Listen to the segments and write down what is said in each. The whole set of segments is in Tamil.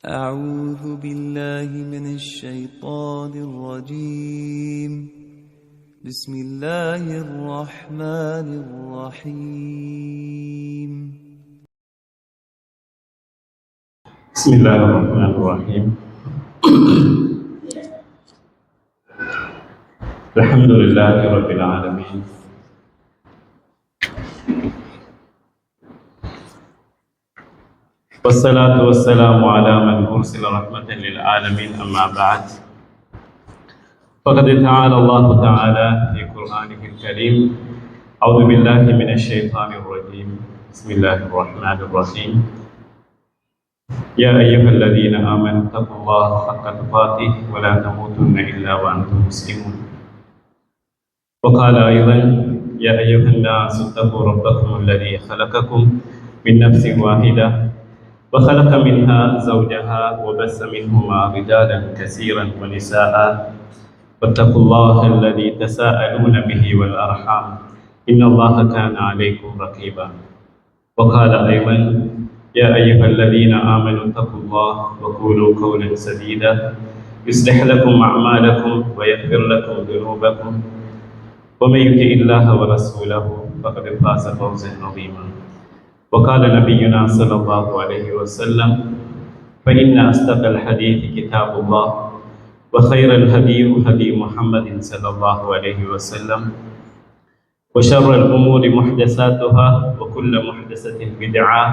أعوذ بالله من الشيطان الرجيم. بسم الله الرحمن الرحيم. بسم الله الرحمن الرحيم. الحمد لله رب العالمين، والصلاة والسلام على من أرسل رحمة للعالمين. أما بعد، فقد تعالى الله تعالى في قرآنه الكريم: أعوذ بالله من الشيطان الرجيم، بسم الله الرحمن الرحيم. يا أيها الذين آمنوا اتقوا الله حق تقاته ولا تموتن إلا وأنتم مسلمون. وقال أيضا: يا أيها الناس اتقوا ربكم الذي خلقكم من نفس واحدة وخلق منها زوجها وبث منهما رجالا كثيرا ونساء واتقوا الله الذي تساءلون به والأرحام إن الله كان عليكم رقيبا. وقال أيضا: يا أيها الذين آمنوا اتقوا الله وقولوا قولا سديدا يصلح لكم أعمالكم ويغفر لكم ذنوبكم ومن يطع الله ورسوله فقد فاز فوزا عظيما. وقال نبينا صلى الله عليه وسلم: فإن أصدق الحديث كتاب الله وخير الهدي هدي محمد صلى الله عليه وسلم وشر الأمور محدثاتها وكل محدثة بدعة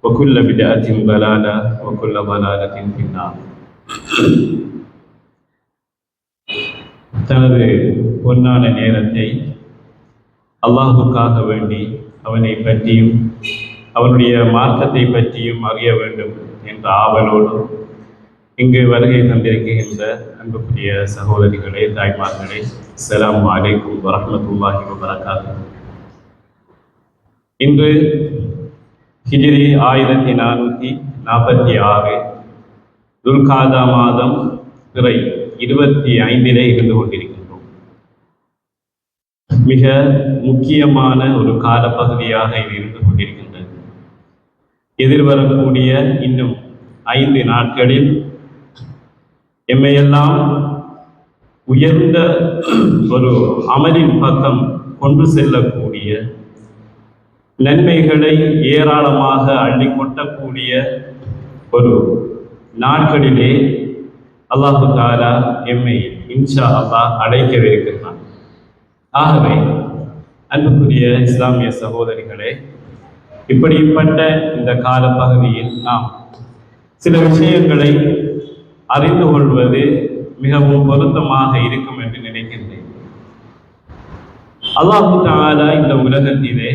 وكل بدعة ضلالة وكل ضلالة في النار. தனது பொன்னான நேரத்தை அல்லாஹுக்காக வேண்டி அவனை பற்றியும் அவனுடைய மார்க்கத்தை பற்றியும் அறிய வேண்டும் என்ற ஆவலோடு இங்கு வருகை தந்திருக்கின்ற அன்புக்குரிய சகோதரிகளே, தாய்மார்களே, அஸ்ஸலாமு அலைக்கும் வரஹ்மத்துல்லாஹி வபரகாத்துஹு. இன்று ஹிஜ்ரி 1446 துல்காதா மாதம் பிறை 25 இருந்து கொண்டிருக்கின்றோம். மிக முக்கியமான ஒரு காலப்பகுதியாக இது இருந்து கொண்டிருக்கின்றது. எதிர்வரக்கூடிய இன்னும் 5 நாட்களில் எம்மையெல்லாம் உயர்ந்த ஒரு அமலின் பக்கம் கொண்டு செல்லக்கூடிய, நன்மைகளை ஏராளமாக அள்ளி கொட்டக்கூடிய ஒரு நாட்களிலே அல்லாஹு தஆலா எம்மை இன்ஷா அல்லாஹ் அழைக்கவிருக்கிறான். ஆகவே அன்புக்குரிய இஸ்லாமிய சகோதரிகளே, இப்படிப்பட்ட இந்த காலப்பகுதியில் நாம் சில விஷயங்களை அறிந்து கொள்வது மிகவும் பொருத்தமாக இருக்கும் என்று நினைக்கின்றேன். அல்லாஹு தஆலா இந்த உலகத்திலே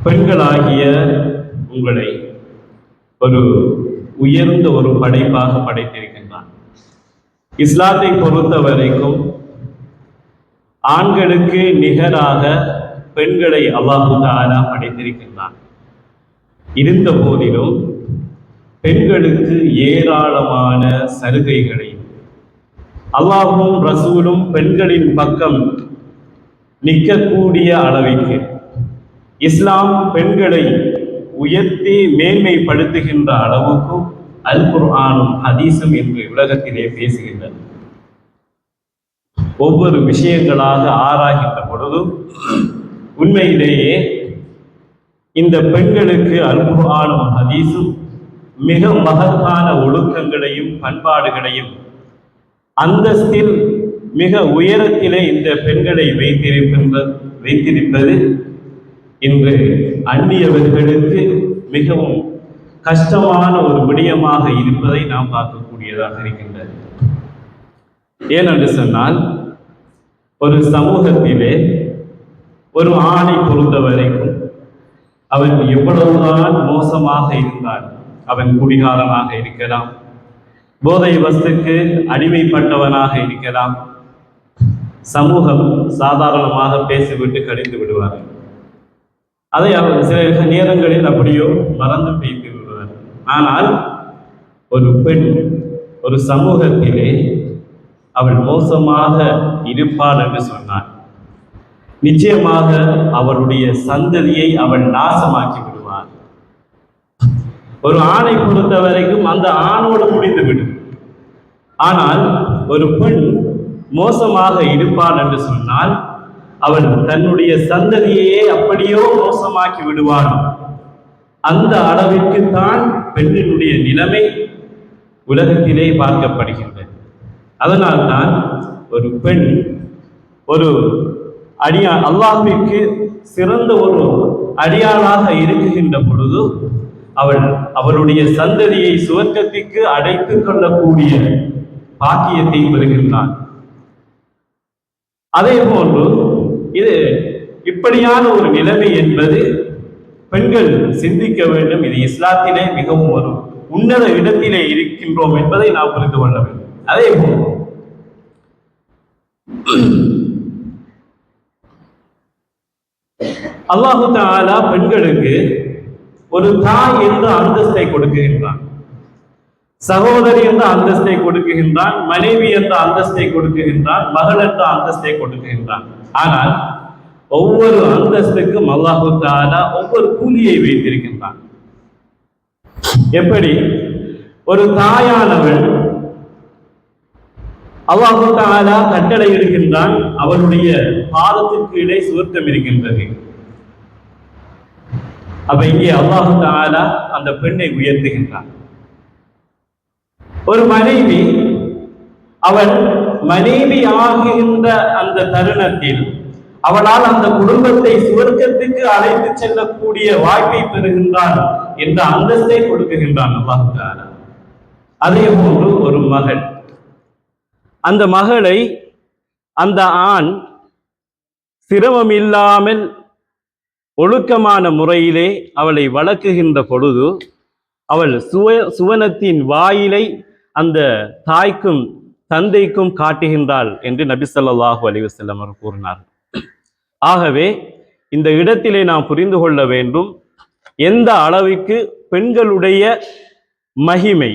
பெண்களாகிய உங்களை ஒரு உயர்ந்த ஒரு படைப்பாக படைத்திருக்கின்றான். இஸ்லாத்தை பொறுத்த வரைக்கும் ஆண்களுக்கு நிகராக பெண்களை அல்லாஹு தஆலா படைத்திருக்கின்றான். இருந்த போதிலும் பெண்களுக்கு ஏராளமான சலுகைகளை அல்லாஹும் ரசூலும் பெண்களின் பக்கம் நிற்கக்கூடிய அளவிற்கு இஸ்லாம் பெண்களை உயர்த்தி மேன்மைப்படுத்துகின்ற அளவுக்கு அல் குர்ஆனும் ஹதீஸும் என்று உலகத்திலே பேசுகின்றன. ஒவ்வொரு விஷயங்களாக ஆராய்கின்ற பொழுதும் உண்மையிலேயே இந்த பெண்களுக்கு அல் குர்ஆனும் ஹதீஸும் மிக மகத்தான ஒழுக்கங்களையும் பண்பாடுகளையும் அந்தஸ்தில் மிக உயரத்திலே இந்த பெண்களை வைத்திருப்பது இன்று அந்நியவர்களுக்கு மிகவும் கஷ்டமான ஒரு விடயமாக இருப்பதை நாம் பார்க்கக்கூடியதாக இருக்கின்றது. ஏனென்று சொன்னால், ஒரு சமூகத்திலே ஒரு ஆணை பொறுத்த வரைக்கும் அவன் எவ்வளவுதான் மோசமாக இருந்தால், அவன் குடிகாரனாக இருக்கலாம், போதை வஸ்துக்கு அடிமைப்பட்டவனாக இருக்கலாம், சமூகம் சாதாரணமாக பேசிவிட்டு கடிந்து விடுவார்கள். அதை அவர் சில நேரங்களில் அப்படியோ மறந்து பேசி விடுவார். ஆனால் ஒரு பெண் ஒரு சமூகத்திலே அவள் மோசமாக இருப்பாள் என்று சொன்னார், நிச்சயமாக அவளுடைய சந்ததியை அவள் நாசமாக்கி விடுவார். ஒரு ஆணை பொறுத்த வரைக்கும் அந்த ஆணோடு முடிந்துவிடும். ஆனால் ஒரு பெண் மோசமாக இருப்பாள் என்று சொன்னால் அவள் தன்னுடைய சந்ததியையே அப்படியோ மோசமாக்கி விடுவாள். அந்த அளவிற்கு தான் பெண்ணினுடைய நிலைமை உலகத்திலே பார்க்கப்படுகின்றது. அதனால்தான் ஒரு பெண் ஒரு அல்லாஹ்விற்கு சிறந்த ஒரு அடியாளாக இருக்குகின்ற பொழுது அவளுடைய சந்ததியை சுவர்க்கத்திற்கு அடைத்துக் கொள்ளக்கூடிய பாக்கியத்தை பெறுகின்றான். அதே போன்று இது இப்படியான ஒரு நிலைமை என்பது பெண்கள் சிந்திக்க வேண்டும். இது இஸ்லாத்திலே மிகவும் ஒரு உன்னத இடத்திலே இருக்கின்றோம் என்பதை நாம் புரிந்து கொள்ள வேண்டும். அதே போன்று அல்லாஹு தஆலா பெண்களுக்கு ஒரு தாய் என்ற அந்தஸ்தை கொடுக்குகின்றான், சகோதரி என்ற அந்தஸ்தை கொடுக்குகின்றான், மனைவி என்ற அந்தஸ்தை கொடுக்குகின்றான், மகள் என்ற அந்தஸ்தை கொடுக்குகின்றான். ஆனால் ஒவ்வொரு அந்தஸ்துக்கும் அல்லாஹு தஆலா ஒவ்வொரு கூலியை வைத்திருக்கின்றான். எப்படி ஒரு தாயானவள் அல்லாஹு தஆலா கட்டளை இடுகின்றான், அவளுடைய பாதத்திற்கு கீழே சுவர்க்கம் இருக்கின்றது. அப்ப இங்கே அல்லாஹு தஆலா அந்த பெண்ணை உயர்த்துகின்றான். ஒரு மனைவி அவள் மனைவி ஆகுகின்ற அந்த தருணத்தில் அவளால் அந்த குடும்பத்தை சுவர்க்கத்துக்கு அழைத்து செல்லக்கூடிய வாய்ப்பை பெறுகின்றான் என்ற அந்தஸ்தை கொடுக்குகின்றான் அல்லாஹு தஆலா. அதே போன்று ஒரு மகள், அந்த மகளை அந்த ஆண் சிரமம் இல்லாமல் ஒழுக்கமான முறையிலே அவளை வளர்க்குகின்ற பொழுது அவள் சுவனத்தின் வாயிலை அந்த தாய்க்கும் தந்தைக்கும் காட்டுகின்றாள் என்று நபி ஸல்லல்லாஹு அலைஹி வஸல்லம் அவர்கள் கூறினார். ஆகவே இந்த இடத்திலே நாம் புரிந்து கொள்ள வேண்டும், எந்த அளவுக்கு பெண்களுடைய மகிமை,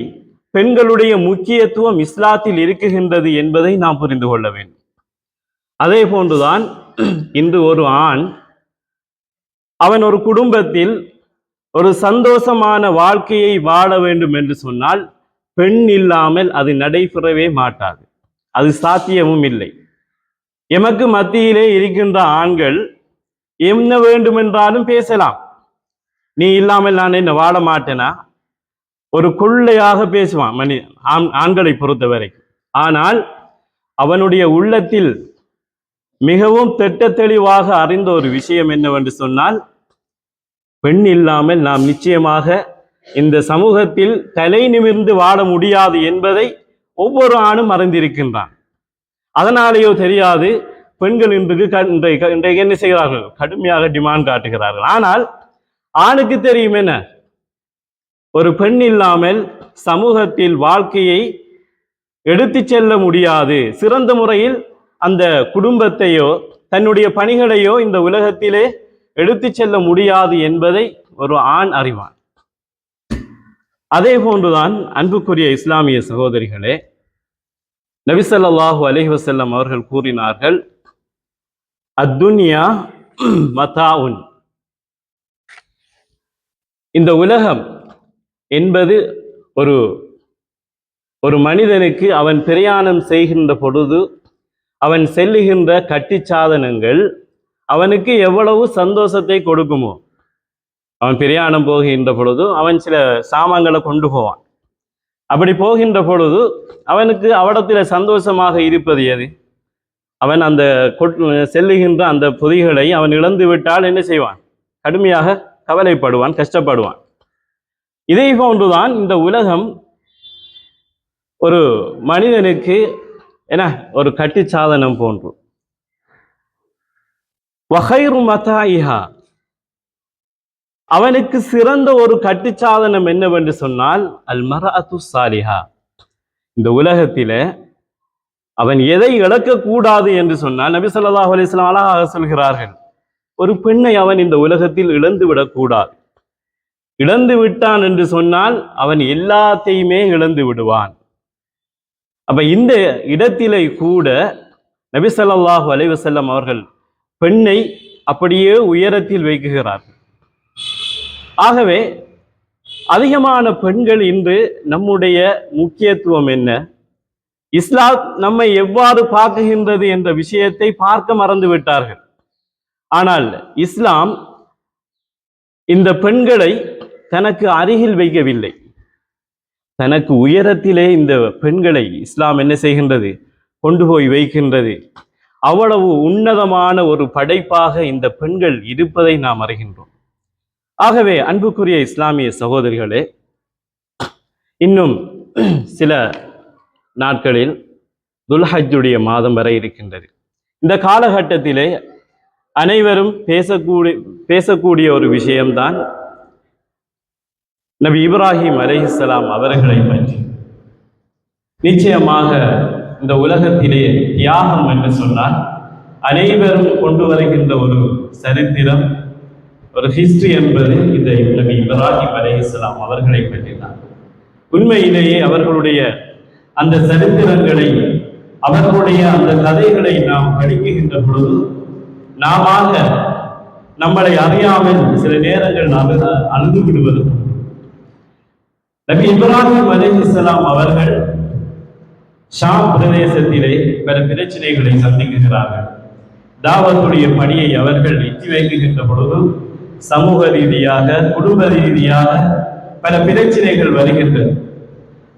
பெண்களுடைய முக்கியத்துவம் இஸ்லாத்தில் இருக்குகின்றது என்பதை நாம் புரிந்து கொள்ள வேண்டும். அதே போன்றுதான் இன்று ஒரு ஆண் அவன் ஒரு குடும்பத்தில் ஒரு சந்தோஷமான வாழ்க்கையை வாழ வேண்டும் என்று சொன்னால் பெண் இல்லாமல் அது நடைபெறவே மாட்டாது, அது சாத்தியமும் இல்லை. எமக்கு மத்தியிலே இருக்கின்ற ஆண்கள் என்ன வேண்டுமென்றாலும் பேசலாம், நீ இல்லாமல் நான் என்ன வாழ மாட்டேனா, ஒரு கொள்ளையாக பேசுவான் ஆண்களை பொறுத்தவரை. ஆனால் அவனுடைய உள்ளத்தில் மிகவும் திட்ட தெளிவாக அறிந்த ஒரு விஷயம் என்னவென்று சொன்னால், பெண் இல்லாமல் நாம் நிச்சயமாக இந்த சமூகத்தில் தலை நிமிர்ந்து வாழ முடியாது என்பதை ஒவ்வொரு ஆணும் அறிந்திருக்கின்றான். அதனாலேயோ தெரியாது பெண்கள் இன்றைக்கு என்ன செய்கிறார்கள், கடுமையாக டிமாண்ட் காட்டுகிறார்கள். ஆனால் ஆணுக்கு தெரியும் என்ன, ஒரு பெண் இல்லாமல் சமூகத்தில் வாழ்க்கையை எடுத்து செல்ல முடியாது, சிறந்த முறையில் அந்த குடும்பத்தையோ தன்னுடைய பணிகளையோ இந்த உலகத்திலே எடுத்து செல்ல முடியாது என்பதை ஒரு ஆண் அறிவான். அதே போன்றுதான் அன்புக்குரிய இஸ்லாமிய சகோதரிகளே, நபி ஸல்லல்லாஹு அலைஹி வஸல்லம் அவர்கள் கூறினார்கள், அத்துன்யா மதாஉன், இந்த உலகம் என்பது ஒரு மனிதனுக்கு அவன் பிரயாணம் செய்கின்ற பொழுது அவன் செல்லுகின்ற கட்டி சாதனங்கள் அவனுக்கு எவ்வளவு சந்தோஷத்தை கொடுக்குமோ, அவன் பிரயாணம் போகின்ற பொழுது அவன் சில சாமான்களை கொண்டு போவான். அப்படி போகின்ற பொழுது அவனுக்கு அவடத்தில் சந்தோஷமாக இருப்பது எது? அவன் அந்த செல்லுகின்ற அந்த பொதிகளை அவன் இழந்து விட்டால் என்ன செய்வான்? கடுமையாக கவலைப்படுவான், கஷ்டப்படுவான். இதே போன்றுதான் இந்த உலகம் ஒரு மனிதனுக்கு என்ன ஒரு கட்டி சாதனம் போன்று. வகைரு மதாயிஹா, அவனுக்கு சிறந்த ஒரு கட்டி சாதனம் என்னவென்று சொன்னால் அல் மர்அத்து சாலிஹா. இந்த உலகத்தில அவன் எதை இழக்கக்கூடாது என்று சொன்னால் நபி ஸல்லல்லாஹு அலைஹி வஸல்லம் அழகாக சொல்கிறார்கள், ஒரு பெண்ணை அவன் இந்த உலகத்தில் இழந்து விடக்கூடாது. இழந்து விட்டான் என்று சொன்னால் அவன் எல்லாத்தையுமே இழந்து விடுவான். அப்ப இந்த இடத்திலே கூட நபி ஸல்லல்லாஹு அலைஹி வஸல்லம் அவர்கள் பெண்ணை அப்படியே உயரத்தில் வைக்குகிறார்கள். ஆகவே அதிகமான பெண்கள் இன்று நம்முடைய முக்கியத்துவம் என்ன, இஸ்லாம் நம்மை எவ்வாறு பார்க்குகின்றது என்ற விஷயத்தை பார்க்க மறந்து விட்டார்கள். ஆனால் இஸ்லாம் இந்த பெண்களை தனக்கு அருகில் வைக்கவில்லை, தனக்கு உயரத்திலே இந்த பெண்களை இஸ்லாம் என்ன செய்கின்றது, கொண்டு போய் வைக்கின்றது. அவ்வளவு உன்னதமான ஒரு படைப்பாக இந்த பெண்கள் இருப்பதை நாம் அறிகின்றோம். ஆகவே அன்புக்குரிய இஸ்லாமிய சகோதரிகளே, இன்னும் சில நாட்களில் துல்ஹஜ்ஜுடைய மாதம் வரை இருக்கின்றது. இந்த காலகட்டத்திலே அனைவரும் பேசக்கூடிய ஒரு விஷயம்தான் நபி இப்ராஹிம் அலைஹிஸ்ஸலாம் அவர்களை பற்றி. நிச்சயமாக இந்த உலகத்திலே தியாகம் என்று சொன்னால் அனைவரும் கொண்டு வருகின்ற ஒரு சரித்திரம், ஒரு ஹிஸ்டரி என்பது இந்த நபி இப்ராஹிம் அலைஹிஸ்ஸலாம் அவர்களை பற்றி தான். உண்மையிலேயே அவர்களுடைய அந்த சரித்திரங்களை, அவர்களுடைய அந்த கதைகளை நாம் படிக்கின்ற பொழுது நாம நம்மளை அறியாமல் சில நேரங்கள் நாம் அழுது விடுவது. நபி இப்ராஹிம் அலைஹிஸ்ஸலாம் அவர்கள் ஷாம் பிரதேசத்திலே பல பிரச்சனைகளை சந்திக்கிறார்கள். தாவத்துடைய பணியை அவர்கள் எட்டி வைக்கின்ற பொழுது சமூக ரீதியாக, குடும்ப ரீதியாக பல பிரச்சனைகள் வருகின்றன.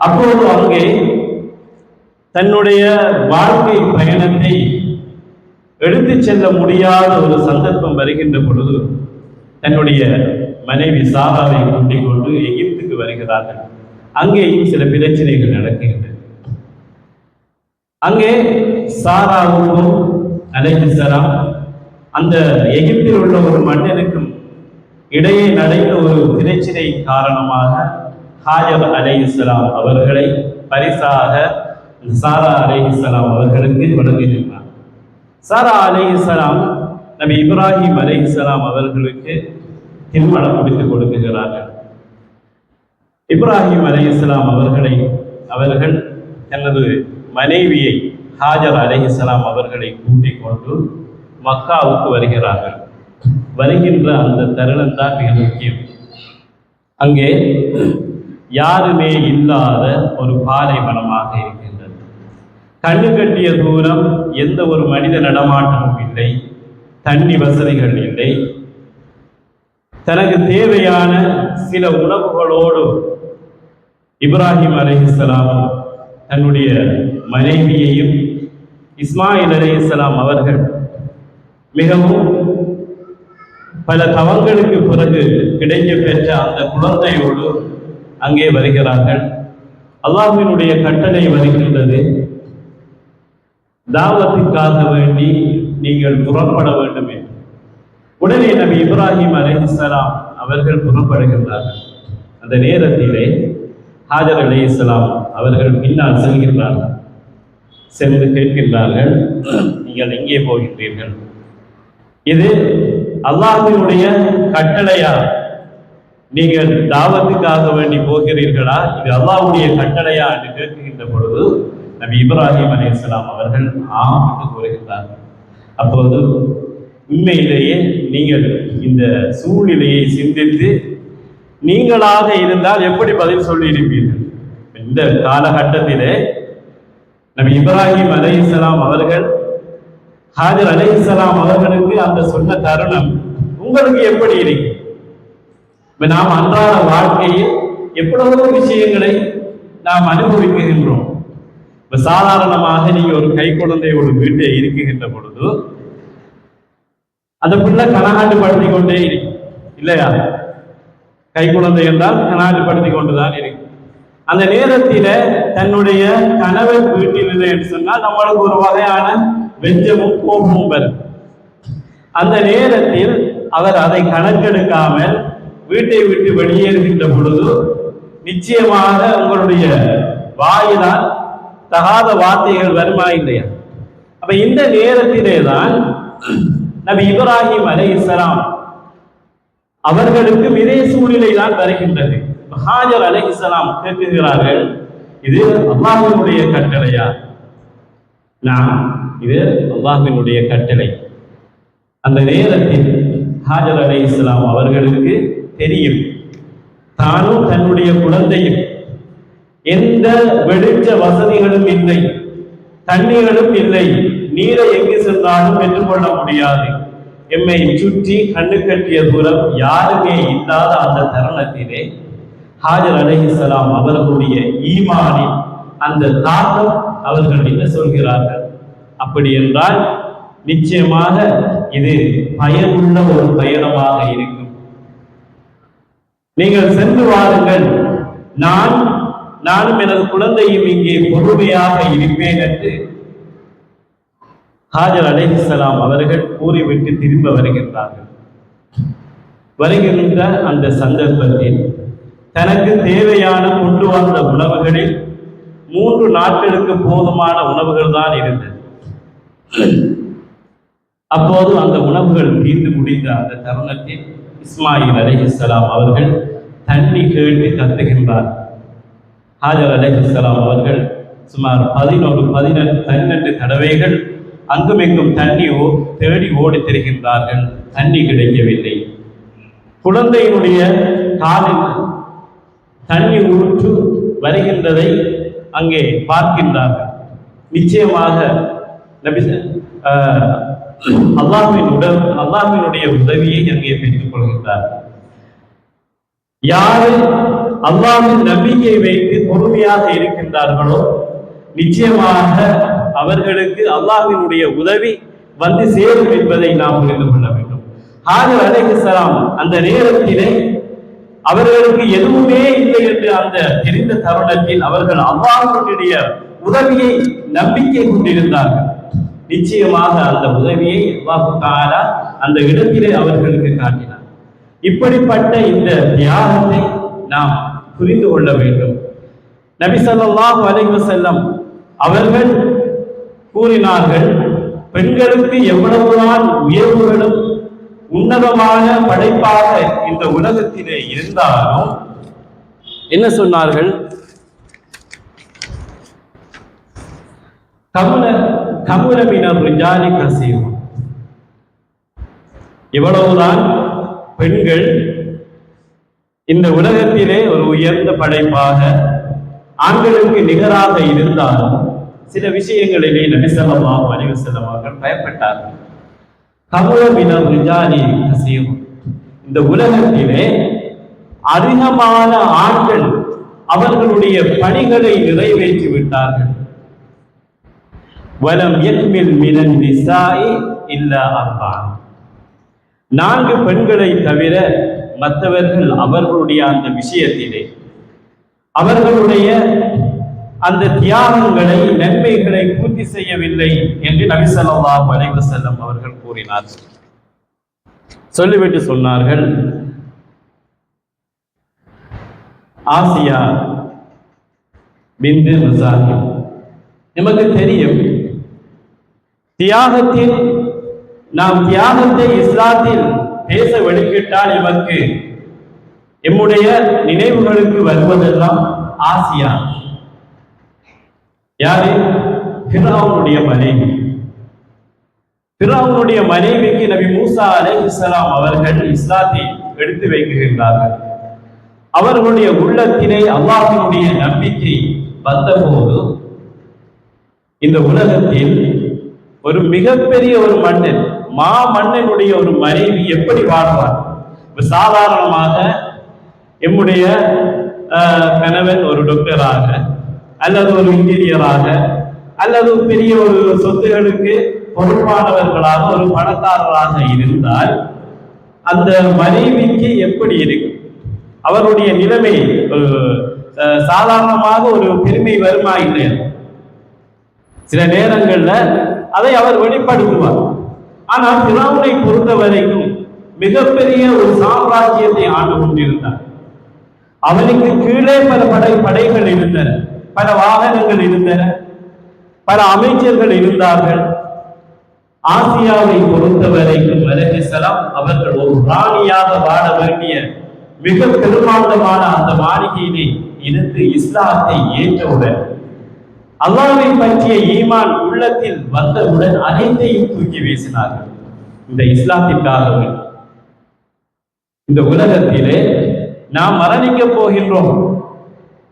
அப்போது அங்கே தன்னுடைய வாழ்க்கை பயணத்தை எடுத்து செல்ல முடியாத ஒரு சந்தர்ப்பம் வருகின்ற பொழுது தன்னுடைய மனைவி சாராவை கூட்டிக் கொண்டு எகிப்துக்கு வருகிறார்கள். அங்கேயும் சில பிரச்சனைகள் நடக்கின்றன. அங்கே சாராவுக்கும் அலைஹிஸ்ஸலாம் அந்த எகிப்தில் உள்ள ஒரு மன்னனுக்கும் இடையே நடந்த ஒரு பிரச்சனை காரணமாக ஹாஜர் அலைஹிஸ்ஸலாம் அவர்களை பரிசாக சாரா அலைஹிஸ்ஸலாம் அவர்களுக்கு வழங்குகின்றார். சாரா அலைஹிஸ்ஸலாம் நபி இப்ராஹிம் அலைஹிஸ்ஸலாம் அவர்களுக்கு திருமணம் முடித்து கொடுக்குகிறார்கள். இப்ராஹிம் அலைஹிஸ்ஸலாம் அவர்கள் தனது மனைவியை ஹாஜர் அலைஹிஸ்ஸலாம் அவர்களை கூட்டிக் கொண்டு மக்காவுக்கு வருகிறார்கள். வருகின்ற அந்த தருணம் தான் மிக முக்கியம். அங்கே யாருமே இல்லாத ஒரு பாலைவனமாக இருக்கின்றது. கண்ணு கட்டிய தூரம், எந்த ஒரு மனித நடமாட்டமும் இல்லை, தண்ணி வசதிகள் இல்லை. தனக்கு தேவையான சில உணவுகளோடு இப்ராஹிம் அலைஹிஸ்ஸலாம் தன்னுடைய மனைவியையும் இஸ்மாயில் அலைஹிஸ்ஸலாம் அவர்கள் மிகவும் பல தவங்களுக்கு பிறகு கிடைக்க பெற்ற அந்த குழந்தையோடு அங்கே வருகிறார்கள். அல்லாஹ்வினுடைய கட்டளை வருகின்றது, தாவத்துக்காக வேண்டி நீங்கள் புறப்பட வேண்டும் என்று. உடனே நபி இப்ராஹிம் அலைஹிஸ்ஸலாம் அவர்கள் புறப்படுகின்றார்கள். அந்த நேரத்திலே ஹாஜர் அலைஹிஸ்ஸலாம் அவர்கள் பின்னால் செல்கின்றார்கள். சென்று கேட்கின்றார்கள், நீங்கள் எங்கே போகின்றீர்கள்? இது அல்லாஹ்வினுடைய கட்டளையா? நீங்கள் தாவத்துக்காக வேண்டி போகிறீர்களா? இது அல்லாஹ்வுடைய கட்டளையா என்று கேட்கின்ற பொழுது நபி இப்ராஹிம் அலைஹிஸ்ஸலாம் அவர்கள் ஆம் என்று கூறுகின்றார்கள். அப்போது உண்மையிலேயே நீங்கள் இந்த சூழ்நிலையை சிந்தித்து நீங்களாக இருந்தால் எப்படி பதில் சொல்லி இருப்பீர்கள்? இந்த காலகட்டத்திலே நபி இப்ராஹிம் அலைஹிஸ்ஸலாம் அவர்கள் ஹாஜர் அலைஹிஸ்ஸலாம் அவர்களுக்கு அந்த சொன்ன தருணம் உங்களுக்கு எப்படி இருக்கு? இப்ப நாம் அன்றாட வாழ்க்கையில் எவ்வளவோ விஷயங்களை நாம் அனுபவிக்கின்றோம். இப்ப சாதாரணமாக நீங்க ஒரு கை குழந்தையோடு வீட்டை இருக்குகின்ற பொழுது அந்த பிள்ளை கனகாண்டு படுத்தி கொண்டே இருக்கு இல்லையா? கை குழந்தை என்றால் கனகாண்டு படுத்தி கொண்டுதான் இருக்கு. அந்த நேரத்தில தன்னுடைய கணவர் வீட்டில் இல்லை என்று சொன்னால் நம்மளுக்கு ஒரு வகையான வெஞ்சமும் கோபமும் வரும். அந்த நேரத்தில் அவர் அதை கணக்கெடுக்காமல் வீட்டை விட்டு வெளியேறுகின்ற பொழுது நிச்சயமாக உங்களுடைய வாயினால் தகாத வார்த்தைகள் வருமா இல்லையா? அப்ப இந்த நேரத்திலே தான் நபி இப்ராஹிம் அலைஹிஸ்ஸலாம் அவர்களுக்கு இதே சூழ்நிலை தான் வருகின்றது. ஹாஜர் அலைஹிஸ்ஸலாம் கேட்கிறார்கள், இது அல்லாஹ்வினுடைய கட்டளையா? இது அல்லாஹ்வினுடைய கட்டளை. அந்த நேரத்தில் ஹாஜர் அலைஹிஸ்ஸலாம் அவர்களுக்கு தெரியும் தானும் தன்னுடைய குழந்தையும் எந்த வெளிச்ச வசதிகளும் இல்லை, தண்ணீர்களும் இல்லை, நீரை எங்கு சென்றாலும் பெற்றுக்கொள்ள முடியாது. எம்மை சுற்றி கண்ணு கட்டிய தூரம் யாருமே இல்லாத அந்த தருணத்திலே ஹாஜர் அலைஹிஸ்ஸலாம் அவர்களுடைய ஈமானின் அந்த தாக்கம் அவர்கள் என்ன சொல்கிறார்கள்? அப்படி என்றால் நிச்சயமாக இது பயனுள்ள ஒரு பயணமாக இருக்கும். நீங்கள் சென்று வாருங்கள், நானும் எனது குழந்தையும் இங்கே பொறுமையாக இருப்பேன் என்று ஹாஜர் அலைஹிஸ்ஸலாம் அவர்கள் கூறிவிட்டு திரும்ப வருகின்றார்கள். வருகின்ற அந்த சந்தர்ப்பத்தில் தனக்கு தேவையான கொண்டு வந்த உணவுகளில் 3 நாட்களுக்கு போதுமான உணவுகள் தான் இருந்தது. அப்போது அந்த உணவுகள் தீர்ந்து முடிந்த அந்த தருணத்தில் இஸ்மாயில் அலைஹிஸ்ஸலாம் அவர்கள் தண்ணி கேட்டு கத்துகின்றார். ஹாஜர் அலைஹிஸ்ஸலாம் அவர்கள் சுமார் 12 தடவைகள் அங்குமெங்கும் தண்ணி தேடி ஓடி திரிகின்றார்கள். தண்ணி கிடைக்கவில்லை. குழந்தையினுடைய காலில் தண்ணி ஊற்று வருகின்றதை அங்கே பார்க்கின்றார்கள். நிச்சயமாக அல்லாஹ்வினுடைய உதவியை அங்கே பெற்றுக் கொள்கின்றார். யாரு அல்லாஹ்வின் நம்பிக்கை வைத்து பொறுமையாக இருக்கின்றார்களோ நிச்சயமாக அவர்களுக்கு அல்லாஹ்வினுடைய உதவி வந்து சேரும் என்பதை நாம் புரிந்து கொள்ள வேண்டும். ஹாஜர் அலைஹிஸ்ஸலாம் அந்த நேரத்திலே அவர்களுக்கு எதுவுமே இல்லை என்று அந்த தெரிந்த தருணத்தில் அவர்கள் அல்லாஹ்வுடைய உதவியை நம்பிக்கை கொண்டிருந்தார்கள். நிச்சயமாக அந்த உதவியை அல்லாஹ் தஆலா அந்த இடத்திலே அவர்களுக்கு காட்டினார். இப்படிப்பட்ட இந்த தியாகத்தை நாம் புரிந்து கொள்ள வேண்டும். நபி ஸல்லல்லாஹு அலைஹி வஸல்லம் அவர்கள் கூறினார்கள், பெண்களுக்கு எவ்வளவுதான் உயர்வுகளும் உன்னதமான படைப்பாக இந்த உலகத்திலே இருந்தாலும் என்ன சொன்னார்கள்? கமுலமினர் ரிஜாலி கசீர். எவ்வளவுதான் பெண்கள் இந்த உலகத்திலே ஒரு உயர்ந்த படைப்பாக ஆண்களுக்கு நிகராக இருந்தாலும் சில விஷயங்களிலே நபி ஸல்லல்லாஹு அலைஹி வஸல்லம் அவர்கள் பயப்பட்டார்கள். கமுலமினர் ரிஜாலி கசீர். இந்த உலகத்திலே அதிகமான ஆண்கள் அவர்களுடைய பணிகளை நிறைவேற்றி விட்டார்கள். வலம் யக்மில் மினன் நிசாஇ இல்லா அர்பான். 4 பெண்களை தவிர மற்றவர்கள் அவர்களுடைய அந்த விஷயத்திலே அவர்களுடைய அந்த தியாகங்களை நன்மைகளை பூர்த்தி செய்யவில்லை என்று நபி ஸல்லல்லாஹு அலைஹி வஸல்லம் அவர்கள் கூறினார். சொல்லிவிட்டு சொன்னார்கள், ஆசியா பின்த் மஸாஹிப். நமக்கு தெரியும், தியாகத்தில் நாம் தியாகத்தை இஸ்லாத்தில் பேச வெளிக்கிட்டால் நமக்கு எம்முடைய நினைவுகளுக்கு வருவதெல்லாம் ஆசியா. யாரு? ஃபிரௌனுடைய மனைவி. ஃபிரௌனுடைய மனைவிக்கு நபி மூசா அலைஹிஸ்ஸலாம் அவர்கள் இஸ்லாத்தை எடுத்து வைக்கின்றார்கள். அவர்களுடைய உள்ளத்திலே அல்லாஹ்வினுடைய நம்பிக்கை வந்தபோது இந்த உலகத்தில் ஒரு மிகப்பெரிய ஒரு மன்னன், மன்னனுடைய ஒரு மனைவி எப்படி வாழ்வார்? சாதாரணமாக எம்முடைய கணவன் ஒரு டாக்டராக அல்லது ஒரு இன்ஜினியராக அல்லது பெரிய ஒரு சொத்துகளுக்கு பொறுப்பானவர்களாக ஒரு பணக்காரராக இருந்தால் அந்த மனைவிக்கு எப்படி இருக்கும்? அவருடைய நிலைமை சாதாரணமாக ஒரு பெருமை வருமா இல்லையா? சில நேரங்கள்ல அதை அவர் வெளிப்படுத்துவார். ஆனால் ஃபிரௌனை பொறுத்த வரைக்கும் மிகப்பெரிய ஒரு சாம்ராஜ்யத்தை ஆண்டு கொண்டிருந்தார். அவனுக்கு கீழே பல படைகள் இருந்தன, பல வாகனங்கள் இருந்தன, பல அமைச்சர்கள் இருந்தார்கள். ஆசியாவை பொறுத்த வரைக்கும் அலைஹிஸ்ஸலாம் அவர்கள் ஒரு ராணியாக வாழ வேண்டிய மிக பெரும்பான்மையான அந்த மாளிகையிலே இருந்து இஸ்லாத்தை ஏற்றவுடன், அல்லாஹ்வை பற்றிய ஈமான் உள்ளத்தில் வந்தவுடன் அனைத்தையும் தூக்கி வீசினார்கள். இந்த இஸ்லாத்திற்காகவே இந்த உலகத்திலே நாம் மரணிக்க போகின்றோம்,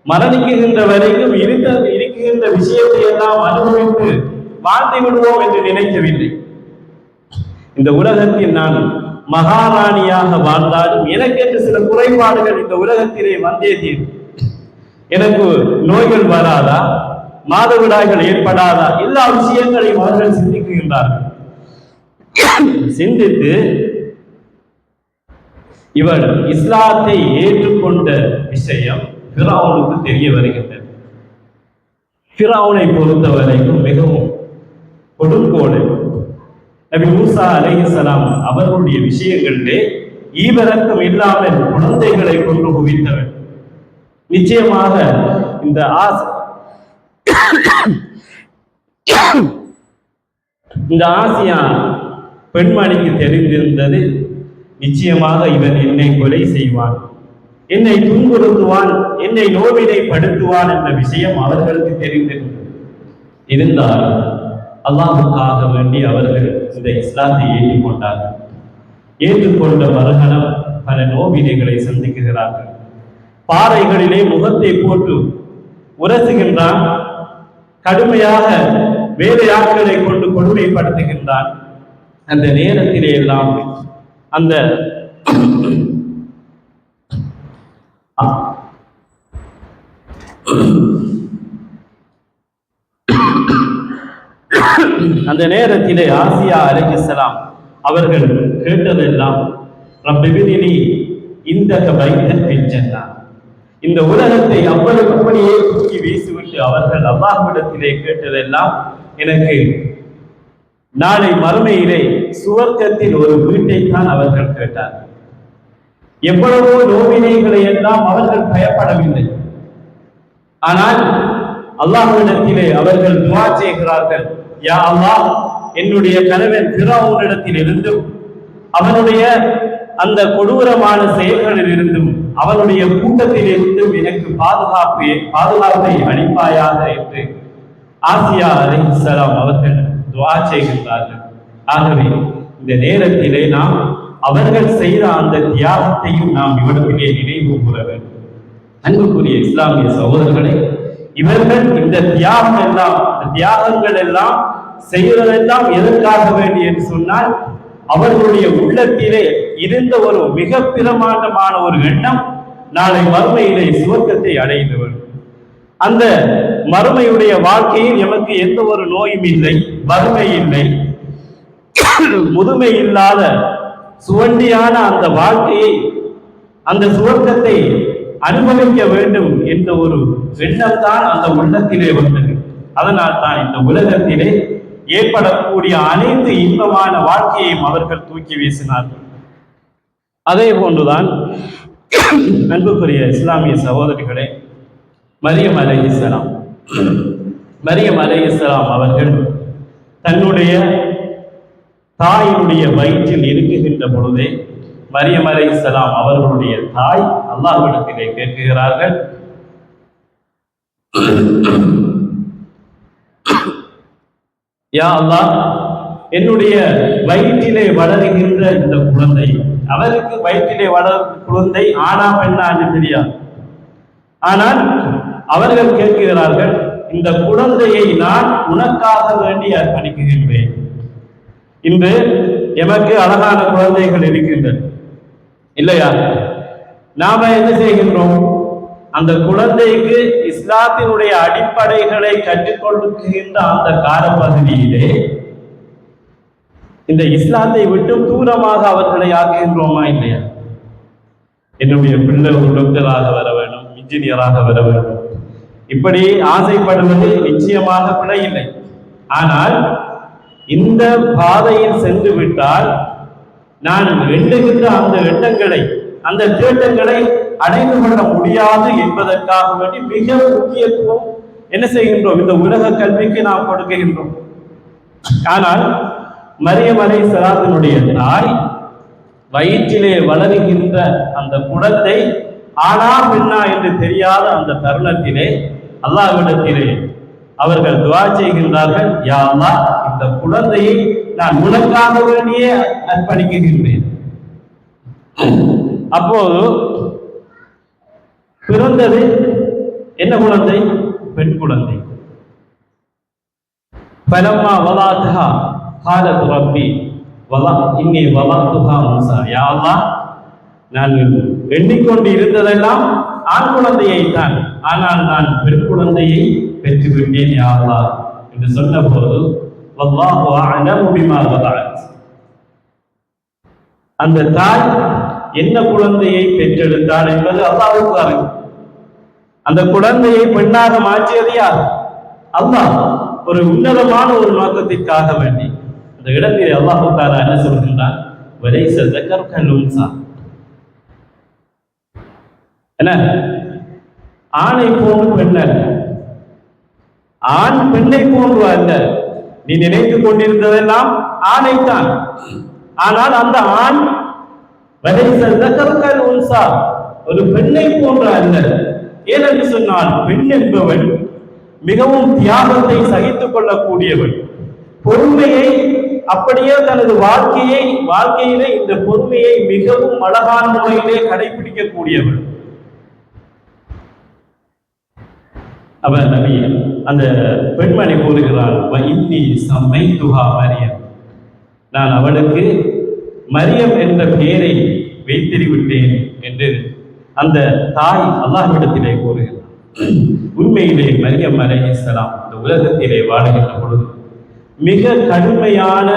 மரணிக்குகின்ற வரைக்கும் இருக்குகின்ற விஷயத்தை எல்லாம் அனுபவித்து வாழ்ந்து விடுவோம் என்று நினைக்கவில்லை. இந்த உலகத்தில் நான் மகாராணியாக வாழ்ந்தாலும் எனக்கென்று சில குறைபாடுகள் இந்த உலகத்திலே வந்தே தீரும். எனக்கு நோய்கள் வராதா, மாதவிடாய்கள் ஏற்படாதா, எல்லா விஷயங்களையும் அவர்கள் சிந்திக்குகின்றார்கள். சிந்தித்து இவர் இஸ்லாத்தை ஏற்றுக்கொண்ட விஷயம் ஃபிரௌனுக்கு தெரிய வருகின்றது. ஃபிரௌனை பொறுத்தவரைக்கும் மிகவும் கொடுங்கோடு. நபி மூசா அலைஹிஸ்ஸலாம் அவர்களுடைய விஷயங்களிலே ஈவிரக்கம் இல்லாமல் குழந்தைகளை கொண்டு குவித்தவர். நிச்சயமாக இந்த ஆசியா பெண்மணிக்கு தெரிந்திருந்தது, நிச்சயமாக இவன் என்னை கொலை செய்வான், என்னை துன்புறுத்துவான், என்னை நோவினைப்படுத்துவான் என்ற விஷயம் அவர்களுக்கு தெரிந்திருந்தது. இருந்தால் அல்லாஹ்வுக்காக வேண்டி அவர்கள் இந்த இஸ்லாத்தை ஏற்றுக்கொண்டார்கள். ஏற்றுக்கொண்ட மறுகணம் பல நோவினைகளை சந்திக்கிறார்கள். பாறைகளிலே முகத்தை போட்டு உரசுகின்றான், கடுமையாக வேலையாட்களை கொண்டு கொடுமைப்படுத்துகின்றான். அந்த நேரத்திலே எல்லாம் அந்த அந்த நேரத்திலே ஆசியா அலைஹிஸ்ஸலாம் அவர்கள் கேட்டதெல்லாம் ரப்பிபினி இந்தக பைத்தன் ஃபில் ஜன்னah, இந்த உலகத்தை அப்படியே தூக்கி வீசிவிட்டு அவர்கள் அல்லாஹ்விடத்திலே கேட்டதெல்லாம் எனக்கு நாளை மறுமையிலே சுவர்க்கத்தில் ஒரு வீட்டை தான் அவர்கள் கேட்டார். எவ்வளவோ நோவினைகளை எல்லாம் அவர்கள் பயப்படவில்லை. ஆனால் அல்லாஹ்விடத்திலே அவர்கள் துஆ செய்கிறார்கள், யா அல்லாஹ், என்னுடைய கணவன் ஃபிரௌனிடத்தில் இருந்தும் அவனுடைய அந்த கொடூரமான செயல்களில் இருந்தும் அவனுடைய கூட்டத்தில் இருந்தும் எனக்கு பாதுகாப்பை அளிப்பாயாக என்று ஆசியா அலைஹிஸ்ஸலாம் அவர்கள் துஆ செய்கின்றார்கள். ஆகவே இந்த நேரத்திலே நாம் அவர்கள் செய்த அந்த தியாகத்தையும் நாம் இவற்றிலே நினைவு கூற வேண்டும். அன்புக்குரிய இஸ்லாமிய சகோதரர்களே, இவர்கள் இந்த தியாகங்கள் எல்லாம் செய்வதெல்லாம் எதற்காக வேண்டி என்று சொன்னால், அவர்களுடைய உள்ளத்திலே இருந்த ஒரு மிக பிரமாண்டமான ஒரு எண்ணம், நாளை மறுமையிலே சுவர்க்கத்தை அடைந்து வரும். அந்த மறுமையுடைய வாழ்க்கையில் எமக்கு எந்த ஒரு நோயும் இல்லை, வறுமை இல்லை, முதுமை இல்லாத சுவண்டியான அந்த வாழ்க்கையை, அந்த சுவர்க்கத்தை அனுபவிக்க வேண்டும் என்ற ஒரு எண்ணம் தான் அந்த உள்ளத்திலே வந்தது. அதனால் தான் இந்த உலகத்திலே ஏற்படக்கூடிய அனைத்து இன்பமான வாழ்க்கையையும் அவர்கள் தூக்கி வீசினார்கள். அதே போன்றுதான் அன்புக்குரிய இஸ்லாமிய சகோதரிகளே, மரியம் அலைஹிஸ்ஸலாம் அவர்கள் தன்னுடைய தாயினுடைய வயிற்றில் இருக்குகின்ற பொழுதே மரியம் அலைஹிஸ்ஸலாம் அவர்களுடைய தாய் அல்லாஹ்விடத்திலே கேட்கிறார்கள், யா அல்லாஹ், என்னுடைய வயிற்றிலே வளருகின்ற இந்த குழந்தை, அவருக்கு வயிற்றிலே வளரும் குழந்தை ஆனா பெண்ணா என்று தெரியாது. ஆனால் அவர்கள் கேட்கிறார்கள், இந்த குழந்தையை நான் உனக்காக வேண்டி அர்ப்பணிக்கின்றேன். இன்று எமக்கு அழகான குழந்தைகள் இருக்கின்றன இல்லையா? நாம என்ன செய்கின்றோம்? அந்த குழந்தைக்கு இஸ்லாத்தினுடைய அடிப்படைகளை கற்றுக் கொடுக்கின்ற அந்த காலப்பகுதியிலே இந்த இஸ்லாத்தை விட்டு தூரமாக அவர்களை ஆக்குகின்றோமா இல்லையா? என்னுடைய பிள்ளை ஒரு டாக்டராக வர வேண்டும், இன்ஜினியராக வர வேண்டும், இப்படி ஆசைப்படுவது நிச்சயமாக பிழை இல்லை. ஆனால் இந்த பாதையில் சென்று விட்டால் நான் எண்ணுகின்ற அந்த எண்ணங்களை, அந்த தேட்டங்களை அடைந்து கொள்ள முடியாது என்பதற்காக வேண்டி மிக முக்கியத்துவம் என்ன செய்கின்றோம்? இந்த உலக கல்விக்கு நாம் கொடுக்கின்றோம். ஆனால் மரியம் அலைஹிஸ்ஸலாத்தினுடைய தாய் வயிற்றிலே வளருகின்ற அந்த குழந்தை ஆனா பெண்ணா என்று தெரியாத அந்த தருணத்திலே அல்லாஹ்விடத்திலே அவர்கள் துஆ செய்கின்றார்கள், யா அல்லாஹ், இந்த குழந்தையை நான் உனக்காக வேண்டியே அர்ப்பணிக்கின்றேன். அப்போது பிறந்தது என்ன குழந்தை? பெண் குழந்தை. பலம்மா வலாத்துஹா காலத் ரப்பி இன்னி வலாத்துஹா மூசா. யா அல்லாஹ், நான் எண்ணிக்கொண்டு இருந்ததெல்லாம் ஆண் குழந்தையை தான், ஆனால் நான் பெண் குழந்தையை பெற்றுவிட்டேன் யா அல்லாஹ் என்று சொன்ன போது வல்லாஹு அஅலமு பிமா வதஅத், அந்த தாய் என்ன குழந்தையை பெற்றெடுத்தாள் என்பது அல்லாஹ்வுக்கு அறிவு. அந்த குழந்தையை பெண்ணாக மாற்றியது யார்? அல்லாஹ். ஒரு உன்னதமான ஒரு நோக்கத்திற்காக வேண்டி அந்த இடத்தில் அல்லாஹ் தஆலா என்ன சொல்கின்றான்? வலைஸ ஸக்கர் கல் உன்ஸா. என்ன? ஆணை போன்று பெண் அல்ல, ஆண் பெண்ணை போன்று அல்ல. நீ நினைத்துக் கொண்டிருந்ததெல்லாம் ஆணைத்தான், ஆனால் அந்த ஆண் வலைஸ ஸக்கர் கல் உன்ஸா, ஒரு பெண்ணை போன்று அல்ல. ஏனென்று சொன்னால் பெண் என்பவள் மிகவும் தியாகத்தை சகித்துக் கொள்ளக்கூடியவள், பொறுமையை அப்படியே தனது வாழ்க்கையிலே இந்த பொறுமையை மிகவும் அழகான முறையிலே கடைபிடிக்கக்கூடியவள். அவன் நபி அந்த பெண்மணி கூறுகிறாள், இன்னி சம்மைத்துஹா மரியம், நான் அவளுக்கு மரியம் என்ற பெயரை வைத்திருவிட்டேன் என்று அந்த தாய் அல்லாஹ்விடத்திலே கூறுகிறார். உண்மையிலே மரியம் அலைஹிஸ்ஸலாம் இந்த உலகத்திலே வாழுகின்ற பொழுது மிக கடுமையான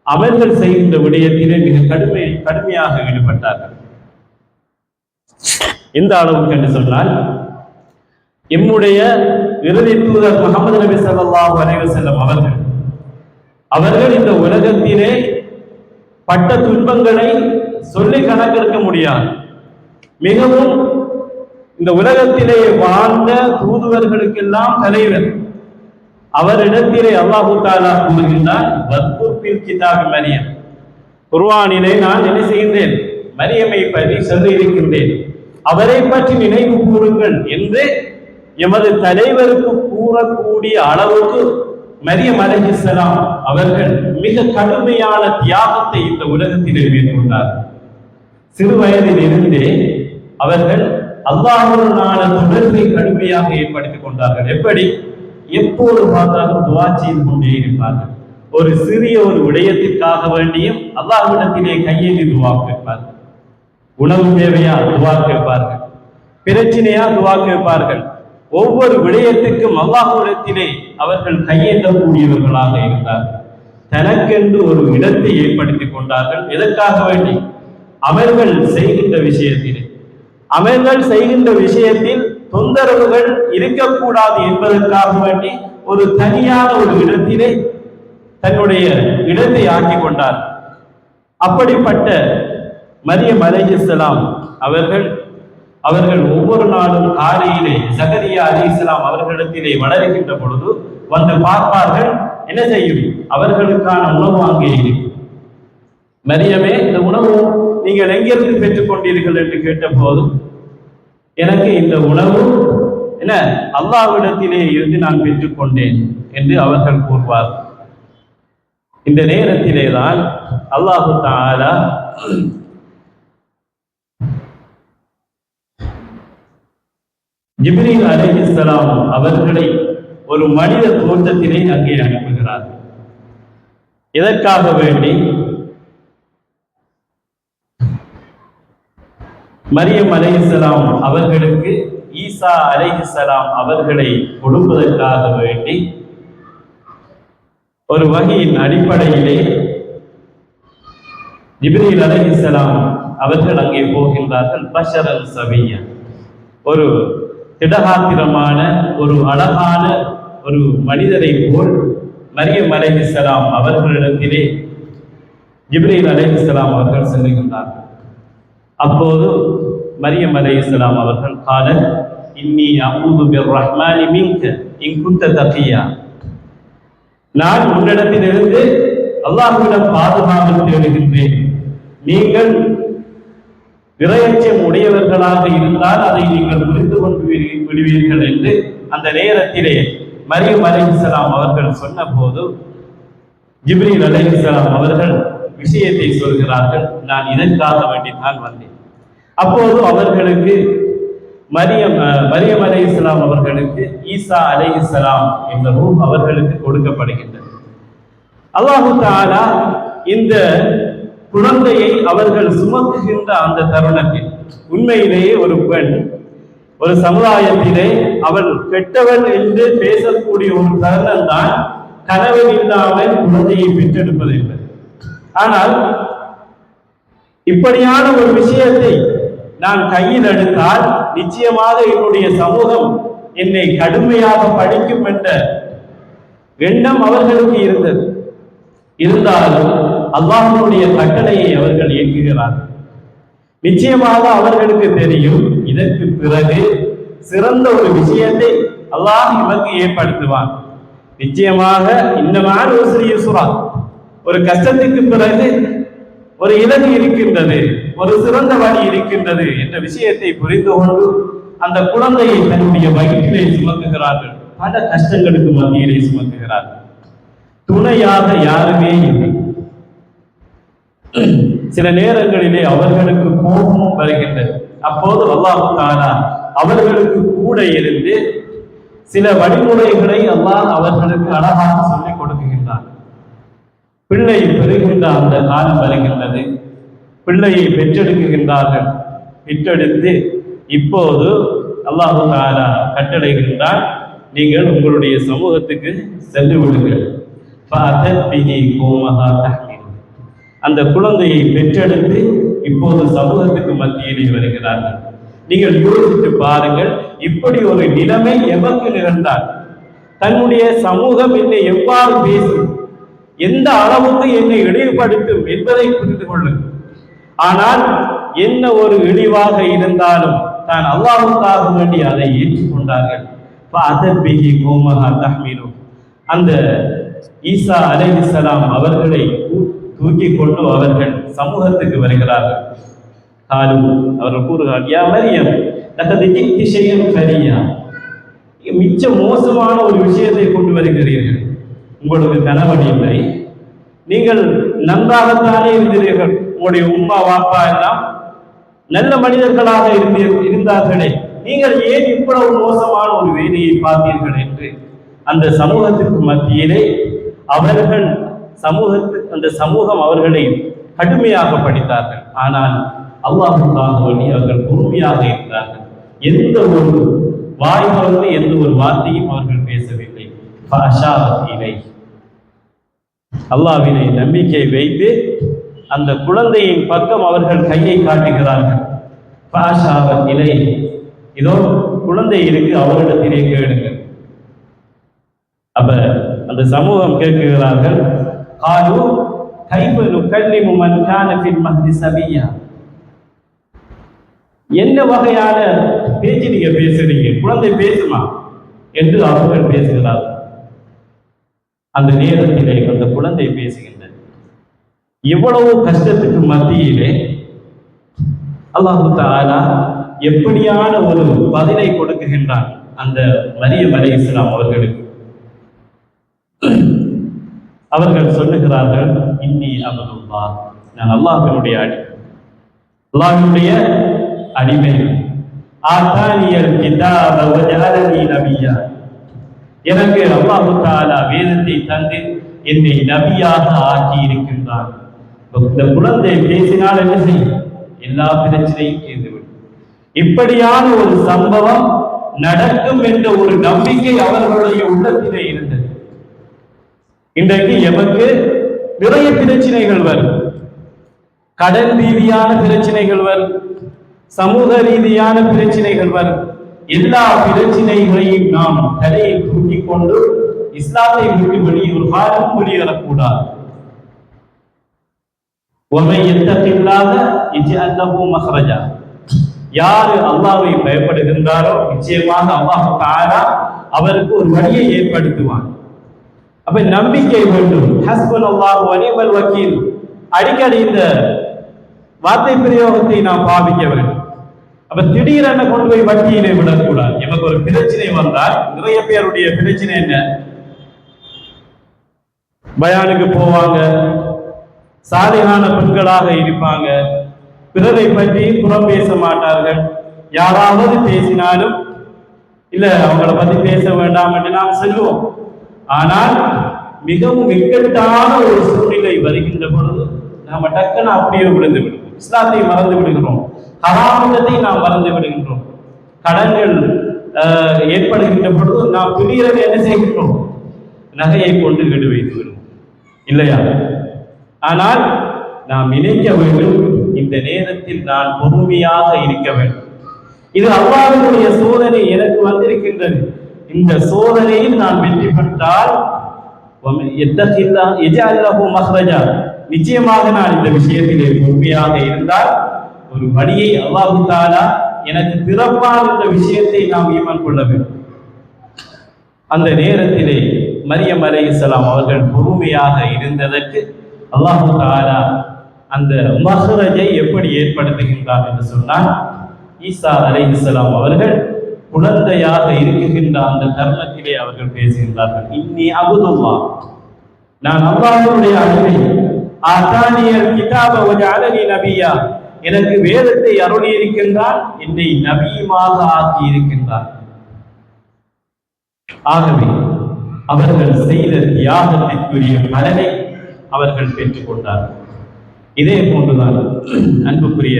அமல்கள் செய்கின்ற விடயத்திலே மிக கடுமையாக ஈடுபட்டார்கள். இந்த அளவுக்கு என்று சொன்னால், எம்முடைய இறுதி தூதர் முஹம்மது நபி ஸல்லல்லாஹு அலைஹி வஸல்லம் அவர்கள் இந்த உலகத்திலே பட்ட துன்பங்களை சொல்லி கணக்கெடுக்க முடியாது. மிகவும் இந்த உலகத்திலே வாழ்ந்த தூதுவர்களுக்கெல்லாம் தலைவர். அவரிடத்திலே அல்லாஹ் தஆலா கூறுகின்றான், வத்குர் ஃபில் கிதாபி மரியம், குர்ஆனிலே நான் என்ன செய்கின்றேன்? மரியமை பற்றி சொல்லி இருக்கின்றேன், அவரை பற்றி நினைவு கூறுங்கள் என்று எமது தலைவருக்கு கூறக்கூடிய அளவுக்கு மரியம் அலைஹிஸ்ஸலாம் அவர்கள் மிக கடுமையான தியாகத்தை இந்த உலகத்திலே மேற்கொண்டார்கள். சிறு வயதில் இருந்தே அவர்கள் அல்லாஹ்வுடனான தொடர்பை கடுமையாக ஏற்படுத்திக் கொண்டார்கள். எப்படி? எப்போது பார்த்தாலும் துஆ செய்து கொண்டே இருப்பார்கள். ஒரு சிறிய ஒரு விடயத்திற்காக வேண்டியும் அல்லாஹ்விடத்திலே கையேந்தி துஆ கேட்பார்கள். உணவு தேவையா? துஆ கேட்பார்கள். பிரச்சனையா? துஆ கேட்பார்கள். ஒவ்வொரு விடயத்துக்கும் அல்லாஹ்விடத்திலே அவர்கள் கையேந்தக்கூடியவர்களாக இருந்தார்கள். தனக்கென்று ஒரு இடத்தை ஏற்படுத்திக் கொண்டார்கள். எதற்காக வேண்டி? அமல்கள் செய்கின்ற விஷயத்தில் தொந்தரவுகள் இருக்கக்கூடாது என்பதற்காக வேண்டி ஒரு தனியான ஒரு இடத்திலே தன்னுடைய இடத்தை ஆக்கிக் கொண்டார். அப்படிப்பட்ட மரியம் அலைஹிஸ்ஸலாம் அவர்கள் ஒவ்வொரு நாளும் காலையிலே ஜகரியா அலைஹிஸ்ஸலாம் அவர்களிடத்திலே வளருகின்ற பொழுது வந்து பார்ப்பார்கள். என்ன செய்யும்? அவர்களுக்கான உணவு அங்கே இருக்கும். மரியமே, இந்த உணவு நீங்கள் எங்கிருந்து பெற்றுக் கொண்டீர்கள் என்று கேட்ட போதும், எனக்கு இந்த உணவு என்ன அல்லாஹ்விடத்திலே இருந்து நான் பெற்றுக்கொண்டேன் என்று அவர்கள் கூறுவார். இந்த நேரத்திலே தான் அல்லாஹு தஆலா ஜிப்ரீல் அலைஹிஸ்ஸலாம் அவர்களை ஒரு மனித தோற்றத்திலே அங்கே அனுப்புகிறார். இதற்காக வேண்டி மரியம் அலைஹிஸ்ஸலாம் அவர்களுக்கு ஈசா அலைஹிஸ்ஸலாம் அவர்களை கொடுப்பதற்காக வேண்டி ஒரு வகையின் அடிப்படையிலே ஜிப்ரீல் அலைஹிஸ்ஸலாம் அவர்கள் அங்கே போகின்றார்கள். பஷரன் சவியா, ஒரு திடகாத்திரமான ஒரு அழகான ஒரு மனிதரை போல் மரியம் அலைஹிஸ்ஸலாம் அவர்களிடத்திலே ஜிப்ரீல் அலைஹிஸ்ஸலாம் அவர்கள் செல்கின்றார்கள். அப்போது மரியம் அலைஹிஸ்ஸலாம் அவர்கள் கால இன்னி அஊது பிர்ரஹ்மானி மின்க இன் குன்த தகியா, நான் உன்னிடத்திலிருந்து அல்லாஹ்விடம் பாதுகாப்பு தேடுகின்றேன், நீங்கள் இறையச்சம் உடையவர்களாக இருந்தால் அதை நீங்கள் புரிந்து கொண்டு விடுவீர்கள் என்று அந்த நேரத்திலே மரியம் அலைஹிஸ்ஸலாம் அவர்கள் சொன்ன போது ஜிப்ரீல் அலைஹிஸ்ஸலாம் அவர்கள் விஷயத்தை சொல்கிறார்கள், நான் இதற்காக வேண்டித்தான் வந்தேன். அப்போது அவர்களுக்கு மரியம் அலைஹிஸ்ஸலாம் அவர்களுக்கு ஈசா அலைஹிஸ்ஸலாம் என்ற ரூஹ் அவர்களுக்கு கொடுக்கப்படுகின்றது. அல்லாஹு தஆலா இந்த குழந்தையை அவர்கள் சுமக்குகின்ற அந்த தருணத்தில் உண்மையிலேயே ஒரு பெண் ஒரு சமுதாயத்திலே அவள் கெட்டவள் என்று பேசக்கூடிய ஒரு தருணம் தான் கனவு இல்லாமல் குழந்தையை பெற்றெடுப்பது என்பது. ஆனால் இப்படியான ஒரு விஷயத்தை நான் கையில் எடுத்தால் நிச்சயமாக என்னுடைய சமூகம் என்னை கடுமையாக படிக்கும் என்ற எண்ணம் அவர்களுக்கு இருந்தது. இருந்தாலும் அல்லாஹ்வுடைய கட்டளையை அவர்கள் ஏற்கிறார்கள். நிச்சயமாக அவர்களுக்கு தெரியும் இதற்கு பிறகு சிறந்த ஒரு விஷயத்தை அல்லாஹ் இவருக்கு ஏற்படுத்துவான். நிச்சயமாக இன்னமான ஒரு கஷ்டத்துக்கு பிறகு ஒரு இலக்கு இருக்கின்றது, ஒரு சிறந்த வழி இருக்கின்றது என்ற விஷயத்தை புரிந்து கொண்டு அந்த குழந்தையை தன்னுடைய வயிற்றிலே சுமக்குகிறார்கள். பல கஷ்டங்களுக்கு மத்தியிலே சுமக்குகிறார்கள். துணையாக யாருமே இல்லை. சில நேரங்களிலே அவர்களுக்கு கோபமும் வருகின்றது. அப்போது அல்லாஹ் தஆலா அவர்களுக்கு கூட இருந்து சில வழிமுறைகளை அல்லாஹ் அவர்களுக்கு அழகாக சொல்லிக் கொடுக்கின்றார். பிள்ளை பெறுகின்ற அந்த காலம் வருகின்றது. பிள்ளையை பெற்றெடுக்குகின்றார்கள். பெற்றெடுத்து இப்போது அல்லாஹ் தஆலா கட்டளைகின்றான், நீங்கள் உங்களுடைய சமூகத்துக்கு சென்று விடுங்கள். அந்த குழந்தையை பெற்றெடுத்து இப்போது சமூகத்துக்கு மத்தியிலே வருகிறார்கள். நீங்கள் யோசித்து பாருங்கள், இப்படி ஒரு நிலைமை எமக்கு நிகழ்ந்தால் தன்னுடைய சமூகம் என்னை எவ்வாறு பேசும், எந்த அளவுக்கு என்னை இழிவுபடுத்தும் என்பதை புரிந்து கொள்ளுங்கள். ஆனால் என்ன ஒரு இழிவாக இருந்தாலும் தான் அல்லாஹ்வுக்காக வேண்டி அதை ஏற்றுக்கொண்டார்கள். அந்த ஈசா அலைஹிஸ்ஸலாம் அவர்களை தூக்கி கொண்டு அவர்கள் சமூகத்துக்கு வருகிறார்கள். அவர்கள் கூறுகிறார், யா மரியம் லகத் ஜித்தி ஷைஅன் ஃபரியா, மிச்ச மோசமான ஒரு விஷயத்தை கொண்டு வருகிறீர்கள். உங்களுக்கு கணவன் இல்லை, நீங்கள் நன்றாகத்தானே இருந்தீர்கள், உங்களுடைய உம்மா வாப்பா எல்லாம் நல்ல மனிதர்களாக இருந்தார்களே, நீங்கள் ஏன் இவ்வளவு மோசமான ஒரு வேலையை பார்த்தீர்கள் என்று அந்த சமூகத்திற்கு மத்தியிலே அவர்கள் அந்த சமூகம் அவர்களை கடுமையாக படித்தார்கள். ஆனால் அல்லாஹ்வுக்காக வேண்டி அவர்கள் பொறுமையாக இருந்தார்கள். எந்த ஒரு வாய் மறந்து எந்த ஒரு வார்த்தையும் அவர்கள் பேசவில்லை. அல்லாஹ்வினை நம்பிக்கை வைத்து அந்த குழந்தையின் பக்கம் அவர்கள் கையை காட்டுகிறார்கள். இதோ குழந்தை இருக்கு, அவரிடத்திலே கேளுங்கள். அப்ப அந்த சமூகம் கேட்கிறார்கள், என்ன வகையான பேச்சு நீங்க பேசுறீங்க, குழந்தை பேசுமா என்று அவர்கள் பேசுகிறார்கள். அந்த நேரத்திலே அந்த குழந்தை பேசுகின்றது. இவ்வளவு கஷ்டத்துக்கு மத்தியிலே அல்லாஹ் தஆலா எப்படியான ஒரு பதிலை கொடுக்குகின்றான் அந்த மரியம் அலைஹிஸ்ஸலாம் அவர்களுக்கு. அவர்கள் சொல்லுகிறார்கள், இன்னி அப்துல்லாஹ், நான் அல்லாஹ்வினுடைய அடிமை. ஆதானியல் கிதாப வஜஅலனி நபியா, எனக்கு அல்லாஹ் தஆலா வேதத்தை தந்து என்னை நபியாக ஆக்கி இருக்கின்றான். இந்த குழந்தை பேசினால் என்ன செய்யும்? எல்லா பிரச்சனையும் தீர்ந்துவிடும். இப்படியான ஒரு சம்பவம் நடக்கும் என்ற ஒரு நம்பிக்கை அவர்களுடைய உள்ளத்திலே இருந்தது. இன்றைக்கு எமக்கு நிறைய பிரச்சனைகள் வரும். கடன் ரீதியான பிரச்சனைகள் வரும், சமூக ரீதியான பிரச்சனைகள் வரும். எல்லா பிரச்சனைகளையும் நாம் தலையை தூக்கி கொண்டு இஸ்லாத்தை விட்டு வெளியே ஒரு காலம் வெளியேறக்கூடாது. யாரு அல்லாஹ்வை பயப்படுகின்றாரோ நிச்சயமாக அல்லாஹ் தஆலா அவருக்கு ஒரு வழியை ஏற்படுத்துவான். அப்ப நம்பிக்கை வேண்டும். ஹஸ்புனல்லாஹு வ நிஅமல் வக்கீல், அடிக்கடி இந்த வார்த்தை பிரயோகத்தை நாம் பாவிக்க வேண்டும். அப்ப திடீரென கொண்டு போய் வட்டியிலே விடக்கூடாது. எனக்கு ஒரு பிரச்சனை வந்தால் நிறைய பேருடைய பிரச்சனை என்ன, பயானுக்கு போவாங்க, சாலிகான பெண்களாக இருப்பாங்க, பிறரை பற்றி புறம் பேச மாட்டார்கள், யாராவது பேசினாலும் இல்ல அவங்கள பத்தி பேச வேண்டாம் என்று நாம் சொல்லுவோம். ஆனால் மிகவும் இக்கட்டான ஒரு சூழ்நிலை வருகின்ற பொழுது நாம டக்குன்னு அப்படியே விழுந்து விடுவோம். இஸ்லாத்தை மறந்து விடுகிறோம், ஹராமத்தை நாம் மறந்து விடுகின்றோம். கடன்கள் ஏற்படுகின்ற பொழுது நாம் திடீரென என்ன செய்கின்றோம்? நகையை கொண்டு வீடு வைத்து விடுவோம் இல்லையா? ஆனால் நாம் நினைக்க வேண்டும், இந்த நேரத்தில் நான் பொறுமையாக இருக்க வேண்டும். இது அல்லாஹ்வுடைய சோதனை எனக்கு வந்திருக்கின்றது. இந்த சோதனையில் நான் வெற்றி பெற்றால் நிச்சயமாக நான் இந்த விஷயத்திலே பொறுமையாக இருந்தால் ஒரு வழியை அல்லாஹ் தஆலா எனக்கு திறப்பான் என்ற விஷயத்தை நாம் ஈமான் கொள்ள வேண்டும். அந்த நேரத்திலே மரியம் அலைஹிஸ்ஸலாம் அவர்கள் பொறுமையாக இருந்ததற்கு அல்லாஹ் தஆலா அந்த மஹ்ரஜை எப்படி ஏற்படுத்துகின்றார் என்று சொன்னால், ஈசா அலைஹிஸ்ஸலாம் அவர்கள் குழந்தையாக இருக்குகின்ற அந்த தருணத்திலே அவர்கள் பேசுகின்றார்கள், இன்னி அபுதுல்லாஹ், நான் அல்லாஹ்வுடைய அடிமை, ஆதானியல் கிதாப வஜஅலனி நபியா, எனக்கு வேதத்தை அருளி இருக்கின்றான், என்னை நபியுமாக ஆக்கி இருக்கின்றான். ஆகவே அவர்கள் செய்த தியாகத்திற்குரிய பலனை அவர்கள் பெற்றுக் கொண்டார்கள். இதே போன்றுதான் அன்புக்குரிய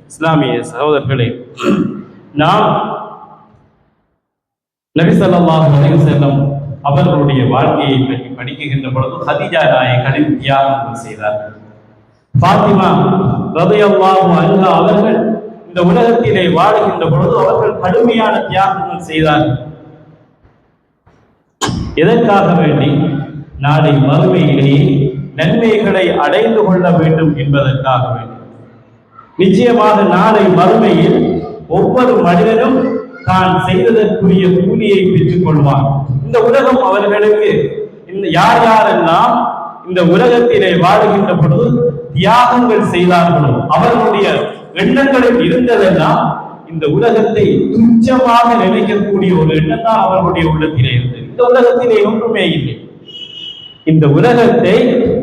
இஸ்லாமிய சகோதரர்களே, நாம் நபி ஸல்லல்லாஹு அலைஹி வஸல்லம் அவர்களுடைய வாழ்க்கையை பற்றி படிக்கின்ற பொழுது ஹதீஜா நாயகி தியாகம் செய்தார்கள். ஃபாத்திமா ரலியல்லாஹு அன்ஹா அவர்கள் இந்த உலகத்திலே வாழுகின்ற பொழுது அவர்கள் கடுமையான தியாகங்கள் செய்தார்கள். எதற்காக வேண்டி? நாளை மறுமையிலேயே நன்மைகளை அடைந்து கொள்ள வேண்டும் என்பதற்காக வேண்டும். நிச்சயமாக நாளை மறுமையில் ஒவ்வொரு மனிதனும் தான் செய்ததற்குரிய கூலியை பெற்றுக் கொள்வான். இந்த உலகம் அவர்களுக்கு யார் யாரெல்லாம் இந்த உலகத்திலே வாழுகின்ற பொழுது தியாகங்கள் செய்தார்களோ அவர்களுடைய எண்ணங்களில் இருந்ததெல்லாம் இந்த உலகத்தை துச்சமாக நினைக்கக்கூடிய ஒரு எண்ணம் தான் அவர்களுடைய உள்ளத்திலே இருந்தது. இந்த உலகத்திலே ஒன்றுமே இல்லை. இந்த உலகத்தை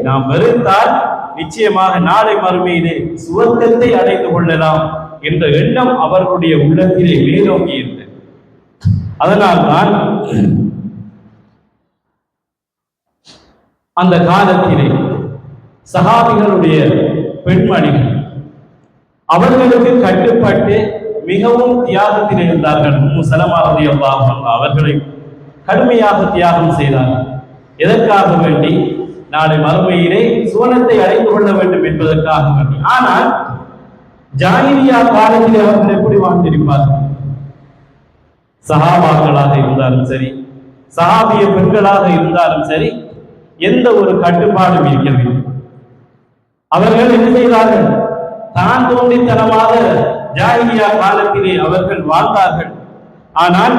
நாம் வெறுத்தால் நிச்சயமாக நாளை மறுமையிலே சுவர்க்கத்தை அடைந்து கொள்ளலாம் என்ற எண்ணம் அவர்களுடைய உள்ளத்திலே மேலோங்கி இருந்தது. அதனால்தான் அந்த காலத்திலே சஹாபிகளுடைய பெண்மணிகள் அவர்களுக்கு கட்டுப்பட்டு மிகவும் தியாகத்தில் இருந்தார்கள். உம்மு ஸலமா ரலியல்லாஹு அன்ஹா அவர்களை கடுமையாக தியாகம் செய்தார்கள். எதற்காக வேண்டி? நாளை மறுமையிலே சுவனத்தை அடைந்து கொள்ள வேண்டும் என்பதற்காக வேண்டி. ஆனால் ஜாஹிலியா காலத்தில் அவர்கள் எப்படி வாழ்ந்திருப்பார்கள்? சஹாபாக்களாக இருந்தாலும் சரி, சஹாபிய பெண்களாக இருந்தாலும் சரி, எந்த ஒரு கட்டுப்பாடும் இருக்கவில்லை. அவர்கள் என்ன செய்தார்கள்? தான் தோன்றித்தனமாக ஜாஹிலியா காலத்திலே அவர்கள் வாழ்ந்தார்கள். ஆனால்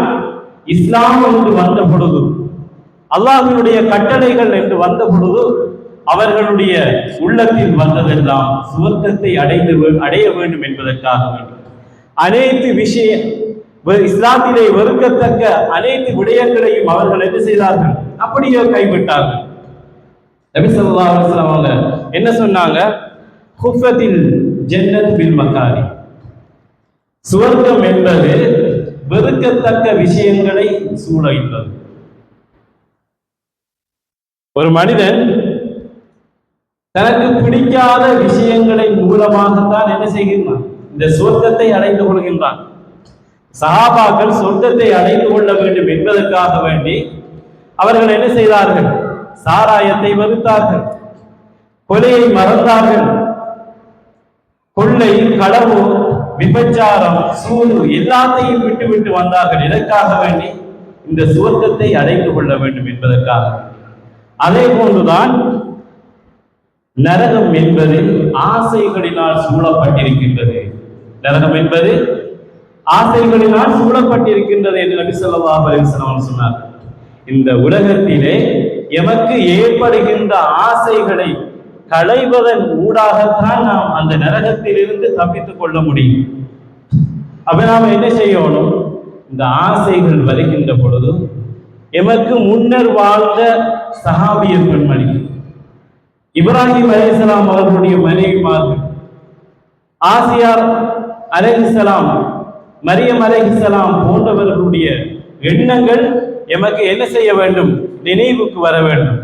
இஸ்லாம் என்று வந்த பொழுது, அல்லாஹ்வினுடைய கட்டளைகள் என்று வந்த பொழுது அவர்களுடைய உள்ளத்தில் வந்ததெல்லாம் சுவர்க்கத்தை அடைய வேண்டும் என்பதற்காக வேண்டும். அனைத்து விஷய இஸ்லாத்திலே வெறுக்கத்தக்க அனைத்து விடயங்களையும் அவர்கள் என்ன செய்தார்கள்? அப்படியே கைவிட்டார்கள். நபி ஸல்லல்லாஹு அலைஹி வஸல்லம் அவங்க என்ன சொன்னாங்க? குஃபத்தில் ஜன்னத் பில் மகாரி, சுவர்க்கம் என்பது வெறுக்கத்தக்க விஷயங்களை சூழ உள்ளது. ஒரு மனிதன் தனக்கு பிடிக்காத விஷயங்களை மூலமாகத்தான் என்ன செய்கின்றான்? இந்த சொர்க்கத்தை அடைந்து கொள்கின்றான். சஹாபாக்கள் சொர்க்கத்தை அடைந்து கொள்ள வேண்டும் என்பதற்காக வேண்டி அவர்கள் என்ன செய்தார்கள்? சாராயத்தை வெறுத்தார்கள், கொலையை மறந்தார்கள், கொள்ளை, களவு, விபச்சாரம், சூது எல்லாத்தையும் விட்டு வந்தார்கள். எதற்காக வேண்டி? இந்த சுவர்க்கத்தை அடைந்து கொள்ள வேண்டும் என்பதற்காக. அதே போன்றுதான் நரகம் என்பது ஆசைகளினால் சூழப்பட்டிருக்கின்றது. நரகம் என்பது ஆசைகளினால் சூழப்பட்டிருக்கின்றது என்று நபி ஸல்லல்லாஹு அலைஹி வஸல்லம் சொன்னார். இந்த உலகத்திலே எமக்கு ஏற்படுகின்ற ஆசைகளை களைவதன் ஊடாகத்தான் நாம் அந்த நரகத்திலிருந்து தப்பித்துக் கொள்ள முடியும். அப்ப நாம் என்ன செய்யணும்? இந்த ஆசைகள் வருகின்ற பொழுது எமக்கு முன்னர் வாழ்ந்த சஹாபிய பெண்மணி இப்ராஹிம் அலைஹிஸ்ஸலாம் அவர்களுடைய மனைவிமார்கள், ஆசியா அலைஹிஸ்ஸலாம் மரியம் அலைஹிஸ்ஸலாம் போன்றவர்களுடைய எண்ணங்கள் எமக்கு என்ன செய்ய வேண்டும்? நினைவுக்கு வர வேண்டும்.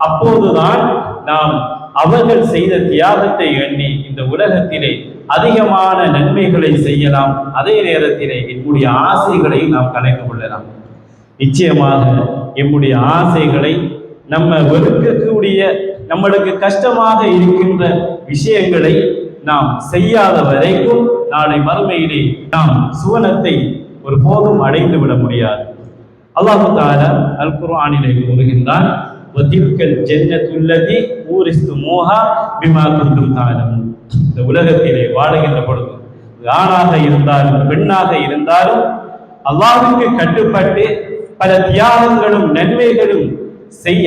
அப்போதுதான் நாம் அவர்கள் செய்த தியாகத்தை எண்ணி இந்த உலகத்திலே அதிகமான நன்மைகளை செய்யலாம். அதே நேரத்திலே என்னுடைய ஆசைகளை நாம் கலைந்து கொள்ளலாம். நிச்சயமாக எம்முடைய ஆசைகளை நம்ம வெறுக்கக்கூடிய, நம்மளுக்கு கஷ்டமாக இருக்கின்ற விஷயங்களை நாம் செய்யாத வரைக்கும் நாளை மறுமையிலே நாம் சுவனத்தை ஒரு போதும் அடைந்து விட முடியாது. அல்லாஹ் தஆலா அல் குர்ஆனிலே கூறுகின்றான், வதில்கல் ஜன்னத்துல்லதி ஊரிஸ்துமூஹா பிமா குன்தும் தஅலமூன். இந்த உலகத்திலே வாழுகின்ற பொழுது ஆணாக இருந்தாலும் பெண்ணாக இருந்தாலும் அல்லாஹ்வுக்கு கட்டுப்பட்டு பல தியாகங்களும் நன்மைகளும்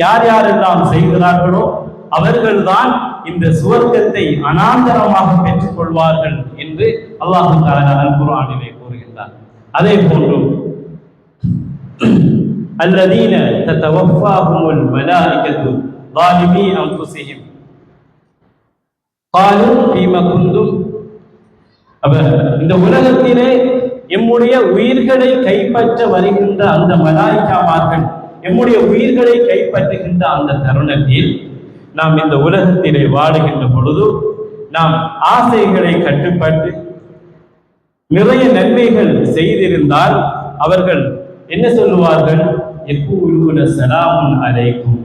யார் யாரெல்லாம் செய்கிறார்களோ அவர்கள்தான் இந்த சுவர்க்கத்தை அனாந்தரமாக பெற்றுக் கொள்வார்கள் என்று அல்லாஹ் தஆலா அல் குர்ஆனிலே கூறுகின்றார். அதே போன்று அல்லதீன ததவஃபாஹுமுல் மலாயிகத்து ظالمي أنفسهم قالوا فيما كنتم. இந்த உலகத்திலே எம்முடைய உயிர்களை கைப்பற்ற வருகின்ற அந்த மலாயிகாமார்கள் எம்முடைய உயிர்களை கைப்பற்றுகின்ற அந்த தருணத்தில் நாம் இந்த உலகத்திலே வாழுகின்ற பொழுது நாம் ஆசைகளை கட்டுப்பட்டு நிறைய நன்மைகள் செய்திருந்தால் அவர்கள் என்ன சொல்லுவார்கள்? யகூலுன ஸலாமுன் அலைக்கும்.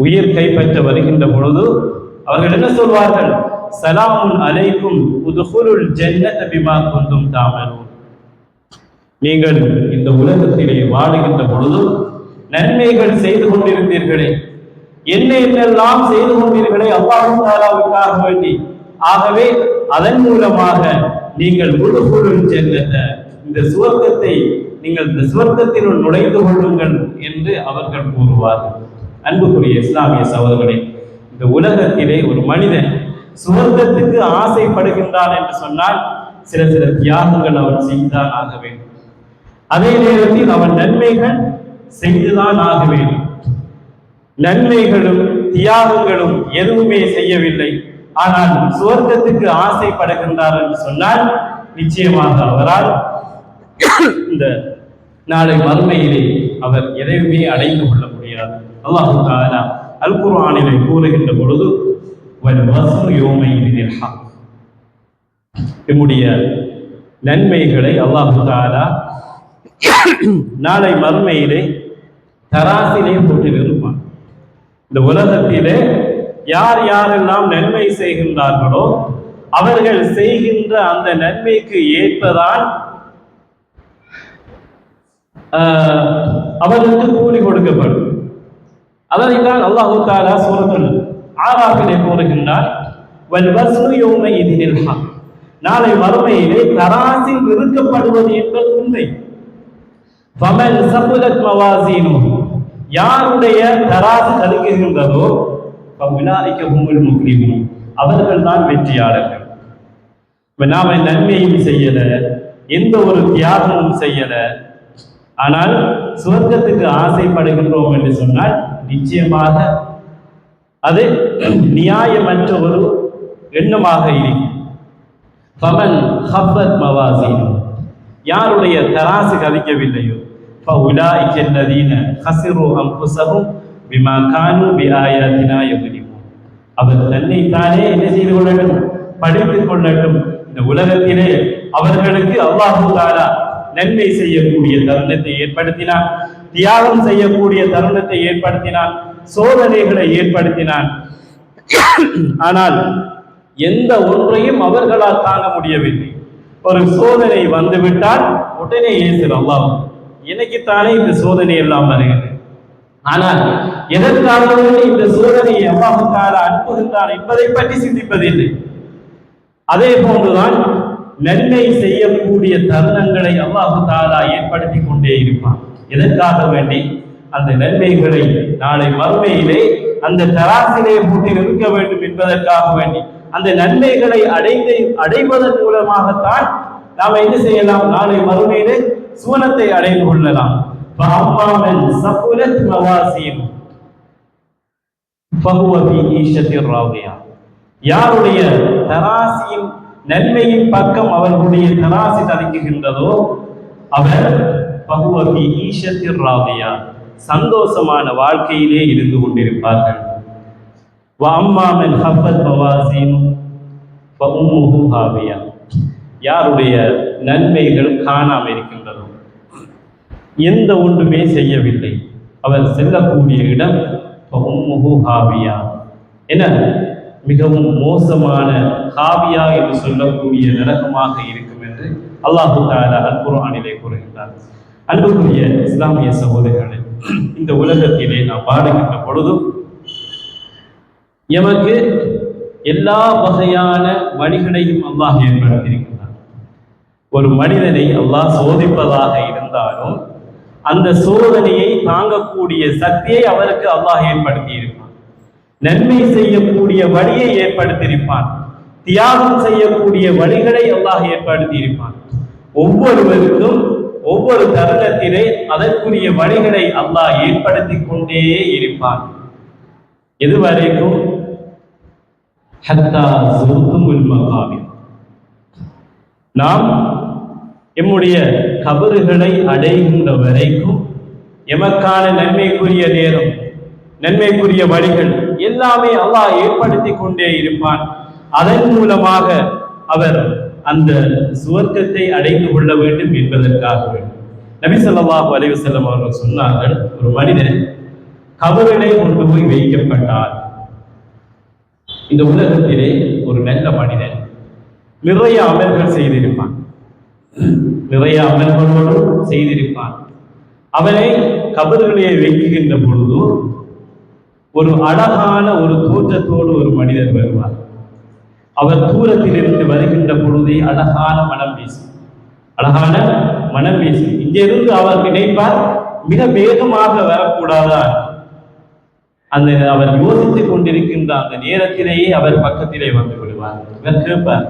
உயிர் கைப்பற்ற வருகின்ற பொழுது அவர்கள் என்ன சொல்வார்கள்? ஸலாமுன் அலைக்கும் உதுகுலுல் ஜன்னத பிமா குன்தும் தஅமலூன். நீங்கள் இந்த உலகத்திலே வாழுகின்ற பொழுது நன்மைகள் செய்து கொண்டிருந்தீர்களே, என்னெல்லாம் செய்து கொண்டீர்களே அல்லாஹ் தஆலாவுக்காக வேண்டி, ஆகவே அதன் மூலமாக நீங்கள் உதுகுலுல் ஜன்னத, இந்த சுவர்க்கத்தை நீங்கள் இந்த சுவர்க்கத்தினுள் நுழைந்து கொள்ளுங்கள் என்று அவர்கள் கூறுவார்கள். அன்புக்குரிய இஸ்லாமிய சகோதரர்களே, இந்த உலகத்திலே ஒரு மனிதன் சுவர்க்கத்துக்கு ஆசைப்படுகின்றான் என்று சொன்னால் சில சில தியாகங்கள் அவன் செய்துதான் ஆக வேண்டும். அதே நேரத்தில் அவன் நன்மைகள் செய்துதான் ஆக வேண்டும். நன்மைகளும் தியாகங்களும் எதுவுமே செய்யவில்லை, ஆனால் சுவர்க்கத்துக்கு ஆசைப்படுகின்றார் என்று சொன்னால் நிச்சயமாக அவரால் இந்த நாளை மறுமையிலே அவர் எதையுமே அடைந்து கொள்ள முடியாது. அல்லாஹ் தஆலா அல் குர்ஆனிலே கூறுகின்ற பொழுது நம்முடைய நன்மைகளை அல்லாஹ் தஆலா நாளை மறுமையிலே தராசிலே போட்டு நிறுப்பான். இந்த உலகத்திலே யார் யாரெல்லாம் நன்மை செய்கின்றார்களோ அவர்கள் செய்கின்ற அந்த நன்மைக்கு ஏற்பதான் அவர்களுக்கு கூலி கொடுக்கப்படும். அதனைத்தான் அல்லாஹ் தஆலா சூரத்துல் ஆராஃபிலே கூறுகின்றார், வல் வஸ்னு யௌமைஇதில் ஹக். நாளை மறுமையிலே தராசில் நிறுத்தப்படுவது என்பது உண்மை. ஃபமன் ஸகுலத் மவாசீனுஹு, யாருடைய தராசு கடுக்குகின்றதோ ஃபஉலாயிக ஹுமுல் முஃப்லிஹூன், அவர்கள் தான் வெற்றியாளர்கள். நாம நன்மையும் செய்யல, எந்த ஒரு தியாகமும் செய்யல, ஆனால் சுவர்க்கத்துக்கு ஆசைப்படுகின்றோம் என்று சொன்னால் நிச்சயமாக அது நியாயமற்ற ஒரு எண்ணமாக இருக்கும். ஃபமன் ஹஃபத் மவாசீனு, யாருடைய தராசு கதிக்கவில்லையோ ஃபஉலாயிக அல்லதீன ஹஸிரு அன்ஃபுஸஹும் பிமா கானூ பிஆயாத்தினா யظلمون, அவர் தன்னைத்தானே என்ன செய்து கொள்ளட்டும்? படித்துக் கொள்ளட்டும். இந்த உலகத்திலே அவர்களுக்கு அல்லாஹ் தஆலா நன்மை செய்யக்கூடிய தருணத்தை ஏற்படுத்தினான், தியாகம் செய்யக்கூடிய தருணத்தை ஏற்படுத்தினான், சோதனைகளை ஏற்படுத்தினான். ஆனால் எந்த ஒன்றையும் அவர்களால் தாங்க முடியவில்லை. ஒரு சோதனை வந்துவிட்டால் உடனே ஏசுற அல்லாஹ், எனக்குத்தானே இந்த சோதனை எல்லாம் வருகிறது, ஆனால் எதற்காக இந்த சோதனையை அல்லாஹ் தஆலா அனுப்புகின்றான் என்பதை பற்றி சிந்திப்பதில்லை. அதே போன்றுதான் நன்மை செய்யக்கூடிய தருணங்களை அல்லாஹ் தஆலா ஏற்படுத்தி கொண்டே இருப்பான். எதற்காக வேண்டி? அந்த நன்மைகளை நாளை மறுமையிலே அந்த தராசிலே போட்டு நிற்க வேண்டும் என்பதற்காக வேண்டி. அந்த நன்மைகளை அடைவதன் மூலமாகத்தான் நாம் என்ன செய்யலாம்? நாளை மறுமையிலே சுவனத்தை அடைந்து கொள்ளலாம். யாருடைய தராசியின் நன்மையின் பக்கம் அவர்களுடைய தராசு தடுக்குகின்றதோ அவர் பகுவகி ஈஷத்தில் ராதியா சந்தோஷமான வாழ்க்கையிலே இருந்து கொண்டிருப்பார்கள். வஅம்மாமன் ஹஃபத் மவாசின் ஃபஉம்முஹு ஹாவியா யாருடைய நன்மைகள் காணாமல் இருக்கின்றதோ, எந்த ஒன்றுமே செய்யவில்லை, அவர் செல்லக்கூடிய இடம் ஃபஉம்முஹு ஹாவியா என மிகவும் மோசமான ஹாவியா என்று சொல்லக்கூடிய நரகமாக இருக்கும் என்று அல்லாஹு தஆலா அல் குர்ஆனிலே கூறுகின்றார். அன்புக்குரிய இஸ்லாமிய சகோதரர்களே, இந்த உலகத்திலே நாம் வாழுகின்ற பொழுதும் எமக்கு எல்லா வகையான வழிகளையும் அல்லாஹ் ஏற்படுத்தியிருக்கிறார். ஒரு மனிதனை அல்லாஹ் சோதிப்பதாக இருந்தாலும் அந்த சோதனையை தாங்கக்கூடிய சக்தியை அவருக்கு அல்லாஹ் ஏற்படுத்தி இருப்பான். நன்மை செய்யக்கூடிய வழியை ஏற்படுத்தியிருப்பான். தியாகம் செய்யக்கூடிய வழிகளை அல்லாஹ் ஏற்படுத்தி இருப்பான். ஒவ்வொருவருக்கும் ஒவ்வொரு தருணத்திலே அதற்குரிய வழிகளை அல்லாஹ் ஏற்படுத்தி கொண்டே இருப்பான். எதுவரைக்கும் நாம் எம்முடைய கபறுகளை அடைகின்ற வரைக்கும் எமக்கான நன்மைக்குரிய நேரம், நன்மைக்குரிய வழிகள் எல்லாமே அல்லாஹ் ஏற்படுத்தி கொண்டே இருப்பான். அதன் மூலமாக அவர் அந்த சுவர்க்கத்தை அடைந்து கொள்ள வேண்டும் என்பதற்காக நபி ஸல்லல்லாஹு அலைஹி வஸல்லம் அவர்கள் சொன்னார்கள், ஒரு மனிதன் கபரிலே கொண்டு போய் வைக்கப்பட்டார். இந்த உலகத்திலே ஒரு நல்ல மனிதன் நிறைய அமல்கள் செய்திருப்பான், நிறைய அமல்களோடு செய்திருப்பான். அவனை கபரிலே வைக்கின்ற பொழுது ஒரு அழகான ஒரு தோற்றத்தோடு ஒரு மனிதர் வருவார். அவர் தூரத்தில் இருந்து வருகின்ற பொழுதே அழகான மனம் வீசும், அழகான மனம் வீசும். இங்கிருந்து அவர் நினைப்பார், மிக வேகமாக வரக்கூடாதா? அந்த அவர் யோசித்துக் கொண்டிருக்கின்ற அந்த நேரத்திலேயே அவர் பக்கத்திலே வந்து விடுவார். இவர் கேட்பார்,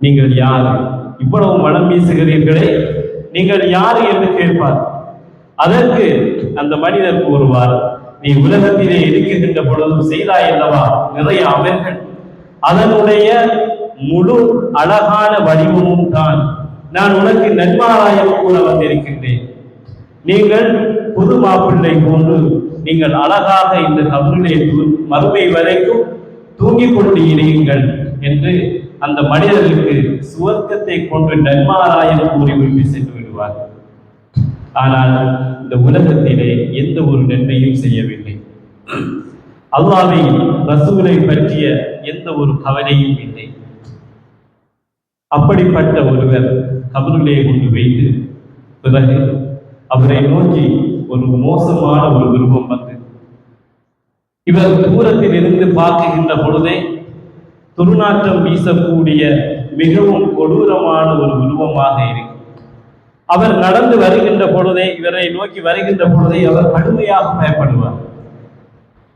நீங்கள் யார்? இவ்வளவு மனம் வீசுகிறீர்களே, நீங்கள் யார் என்று கேட்பார். அதற்கு அந்த மனிதர் கூறுவார், நீ உலகத்திலே இருக்கின்ற பொழுதும் செய்தாய் அல்லவா நிறைய அமல்கள், அதனுடைய முழு அழகான வடிவமும் தான் நான் உனக்கு நன்மாராயம் கூற வந்திருக்கின்றேன். நீங்கள் புது மாப்பிள்ளை போன்று நீங்கள் அழகாக இந்த கபரிலே மறுமை வரைக்கும் தூங்கிக் கொண்டு இருங்கள் என்று அந்த மனிதர்களுக்கு சுவர்க்கத்தை கொண்டு நன்மாராயம் கூறி விட்டு சென்று விடுவார். ஆனால் இந்த உலகத்திலே எந்த ஒரு நன்மையும் செய்யவில்லை. அல்லாஹ்வை ரசூலை பற்றிய எந்த ஒரு கவலையும் இல்லை. அப்படிப்பட்ட ஒருவர் கபரிலே கொண்டு வைத்து பிறகு அவரை நோக்கி ஒரு மோசமான ஒரு விருப்பம் வந்து இவர் தூரத்தில் இருந்து பார்க்கின்ற பொழுதே துர்நாற்றம் வீசக்கூடிய மிகவும் கொடூரமான ஒரு உருவமாக இருக்கும். அவர் நடந்து வருகின்ற பொழுதே, இவரை நோக்கி வருகின்ற பொழுதே அவர் கடுமையாக பயப்படுவார்.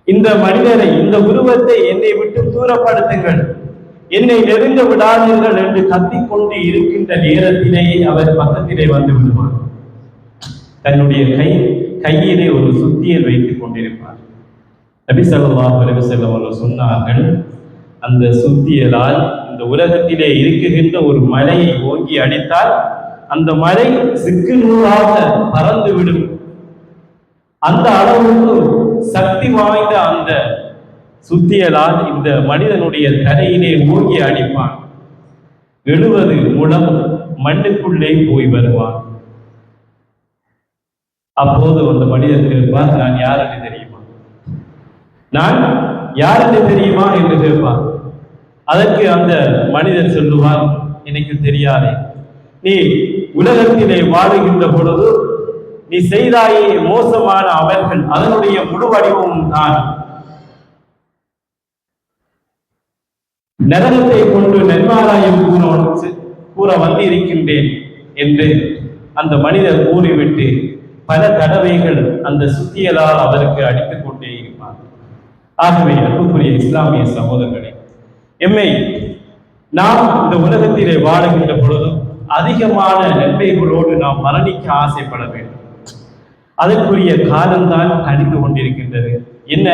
இந்த மனிதரை, இந்த உருவத்தை என்னை விட்டு தூரப்படுத்துங்கள், என்னை நெருங்க விடாதீர்கள் என்று கத்திக்கொண்டு இருக்கின்ற நேரத்திலேயே அவர் பக்கத்திலே வந்து விடுவார். தன்னுடைய கையிலே ஒரு சுத்தியல் வைத்துக் கொண்டிருப்பார். நபி ஸல்லல்லாஹு அலைஹி வஸல்லம் அவர்கள் சொன்னார்கள், அந்த சுத்தியலால் இந்த உலகத்திலே இருக்குகின்ற ஒரு மலையை ஓங்கி அடித்தால் அந்த மலை சிக்கு நூறாக பறந்துவிடும். அந்த அளவுக்கு சக்தி வாய்ந்த அந்த சுத்தியலால் இந்த மனிதனுடைய தலையிலே ஓங்கி அடிப்பான். 70 முழம் மண்ணுக்குள்ளே போய் வருவான். அப்போது அந்த மனிதன் கேட்பார், நான் யார் என்று தெரியுமா, நான் யார் என்று தெரியுமா என்று கேட்பார். அதற்கு அந்த மனிதன் சொல்லுவார், எனக்கு தெரியாதே, நீ உலகத்திலே வாழுகின்ற பொழுது நீ செய்தாயே மோசமான அமல்கள், அதனுடைய முழு வடிவமும் தான் நரகத்தை கொண்டு நன்மாராயம் கூற வந்திருக்கின்றேன் என்று அந்த மனிதர் கூறிவிட்டு பல தடவைகள் அந்த சுத்தியலால் அவருக்கு அடித்துக் கொண்டே இருப்பார். ஆகவே அன்புக்குரிய இஸ்லாமிய சகோதரர்களே, எம்மை நாம் இந்த உலகத்திலே வாழுகின்ற பொழுதும் அதிகமான நன்மைகளோடு நாம் மரணிக்க ஆசைப்பட வேண்டும். அதற்குரிய காலம்தான் கணிந்து கொண்டிருக்கின்றது. என்ன?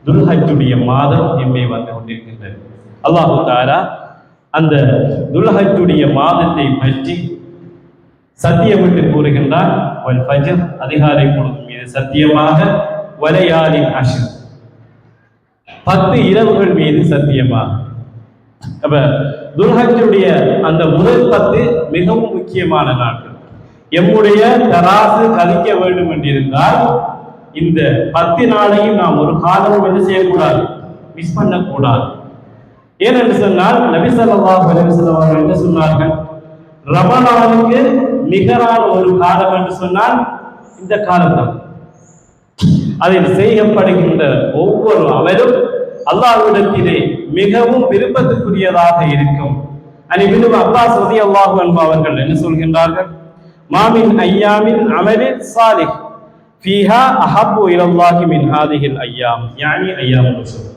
துல்ஹஜ்ஜுடைய மாதம் எம்மை வந்து கொண்டிருக்கின்றது. அல்லாஹு தஆலா அந்த துல்ஹஜ்ஜுடைய மாதத்தை பற்றி சத்தியமிட்டு கூறுகின்றான், வல் ஃபஜ்ர், அதிகாலை பொழுது மீது சத்தியமாக, வலையாலின் அஷ்ர், 10 இரவுகள் மீது சத்தியமாக. அப்ப துல்ஹஜ்ஜுடைய அந்த முதல் 10 மிகவும் முக்கியமான நாட்கள். எம்முடைய தராசு கதிக்க வேண்டும் என்றிருந்தால் இந்த 10 நாளையும் நாம் ஒரு காலமும் என்ன செய்யக்கூடாது, மிஸ் பண்ணக்கூடாது. ஏனென்று சொன்னால் நபி ஸல்லல்லாஹு அலைஹி வஸல்லம் அவர்கள் என்ன சொன்னார்கள், ரமலானுக்கு நிகரான ஒரு காலம் என்று சொன்னால் இந்த காலம்தான். அதில் செய்யப்படுகின்ற ஒவ்வொரு அமலும் அல்லாஹ்விடத்திலே மிகவும் விருப்பத்துக்குரியதாக இருக்கும். இப்னு அப்பாஸ் ரலியல்லாஹு அன்ஹு அவர்கள் என்ன சொல்கின்றார்கள், மாமின் ஐயாமின் அமலின் சாலிஹ் ஃபீஹா அஹப்பு இலல்லாஹி மின் ஹாதிஹில் ஐயாம், யானி ஐயாமுல் ரசூல்.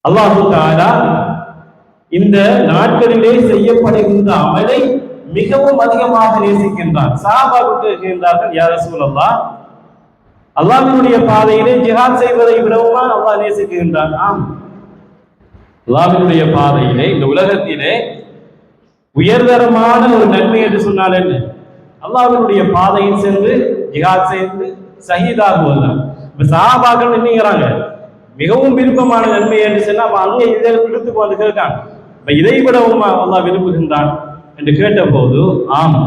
அல்லாஹ் தஆலா இந்த நாட்களிலே செய்யப்படுகின்ற அமலை மிகவும் அதிகமாக நேசிக்கின்றான். சஹாபாக்கள் கேட்கின்றார்கள், யா ரசூலல்லாஹ், அல்லாஹ்வினுடைய பாதையிலே ஜிஹாத் செய்வதை விடவுமா அல்லாஹ் நேசிக்கின்றான்? ஆம், அல்லாஹ்வினுடைய பாதையிலே இந்த உலகத்திலே உயர்தரமான ஒரு நன்மை என்று சொன்னால் என்ன? அல்லாஹ்வினுடைய பாதையில் சென்று ஜிஹாத் செய்து ஷஹீதாகுவதுதான். இப்ப சஹாபாக்கள் என்னங்கிறாங்க, மிகவும் விருப்பமான நன்மை என்று சொன்னா அங்கே இதை விடுத்து வந்து கேட்கான், இதை விடவும் அல்லாஹ் விரும்புகின்றான் என்று கேட்டபோது, ஆம்,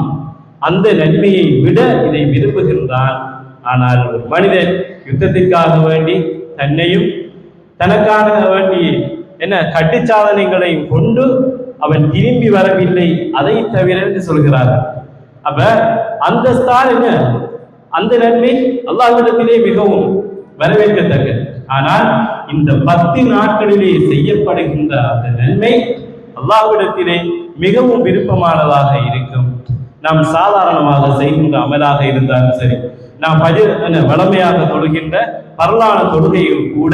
அந்த நன்மையை விட இதை விரும்புகின்றான். ஆனால் ஒரு மனிதன் யுத்தத்திற்காக வேண்டி தன்னையும் தனக்காக வேண்டி என்ன கட்டுச்சாதனைகளையும் கொண்டு அவன் திரும்பி வரவில்லை, அதை தவிர என்று சொல்கிறார்கள். அப்ப அந்த ஸ்தார் என்ன, அந்த நன்மை அல்லாஹ்விடத்திலே மிகவும் வரவேற்கத்தக்கது. ஆனால் இந்த 10 நாட்களிலே செய்யப்படுகின்ற அந்த நன்மை அல்லாஹ்விடத்திலே மிகவும் விருப்பமானதாக இருக்கும். நாம் சாதாரணமாக செய்கின்ற அமலாக இருந்தாலும் சரி, நாம் வளமையாக தொழுகின்ற பரலான தொழுகையில் கூட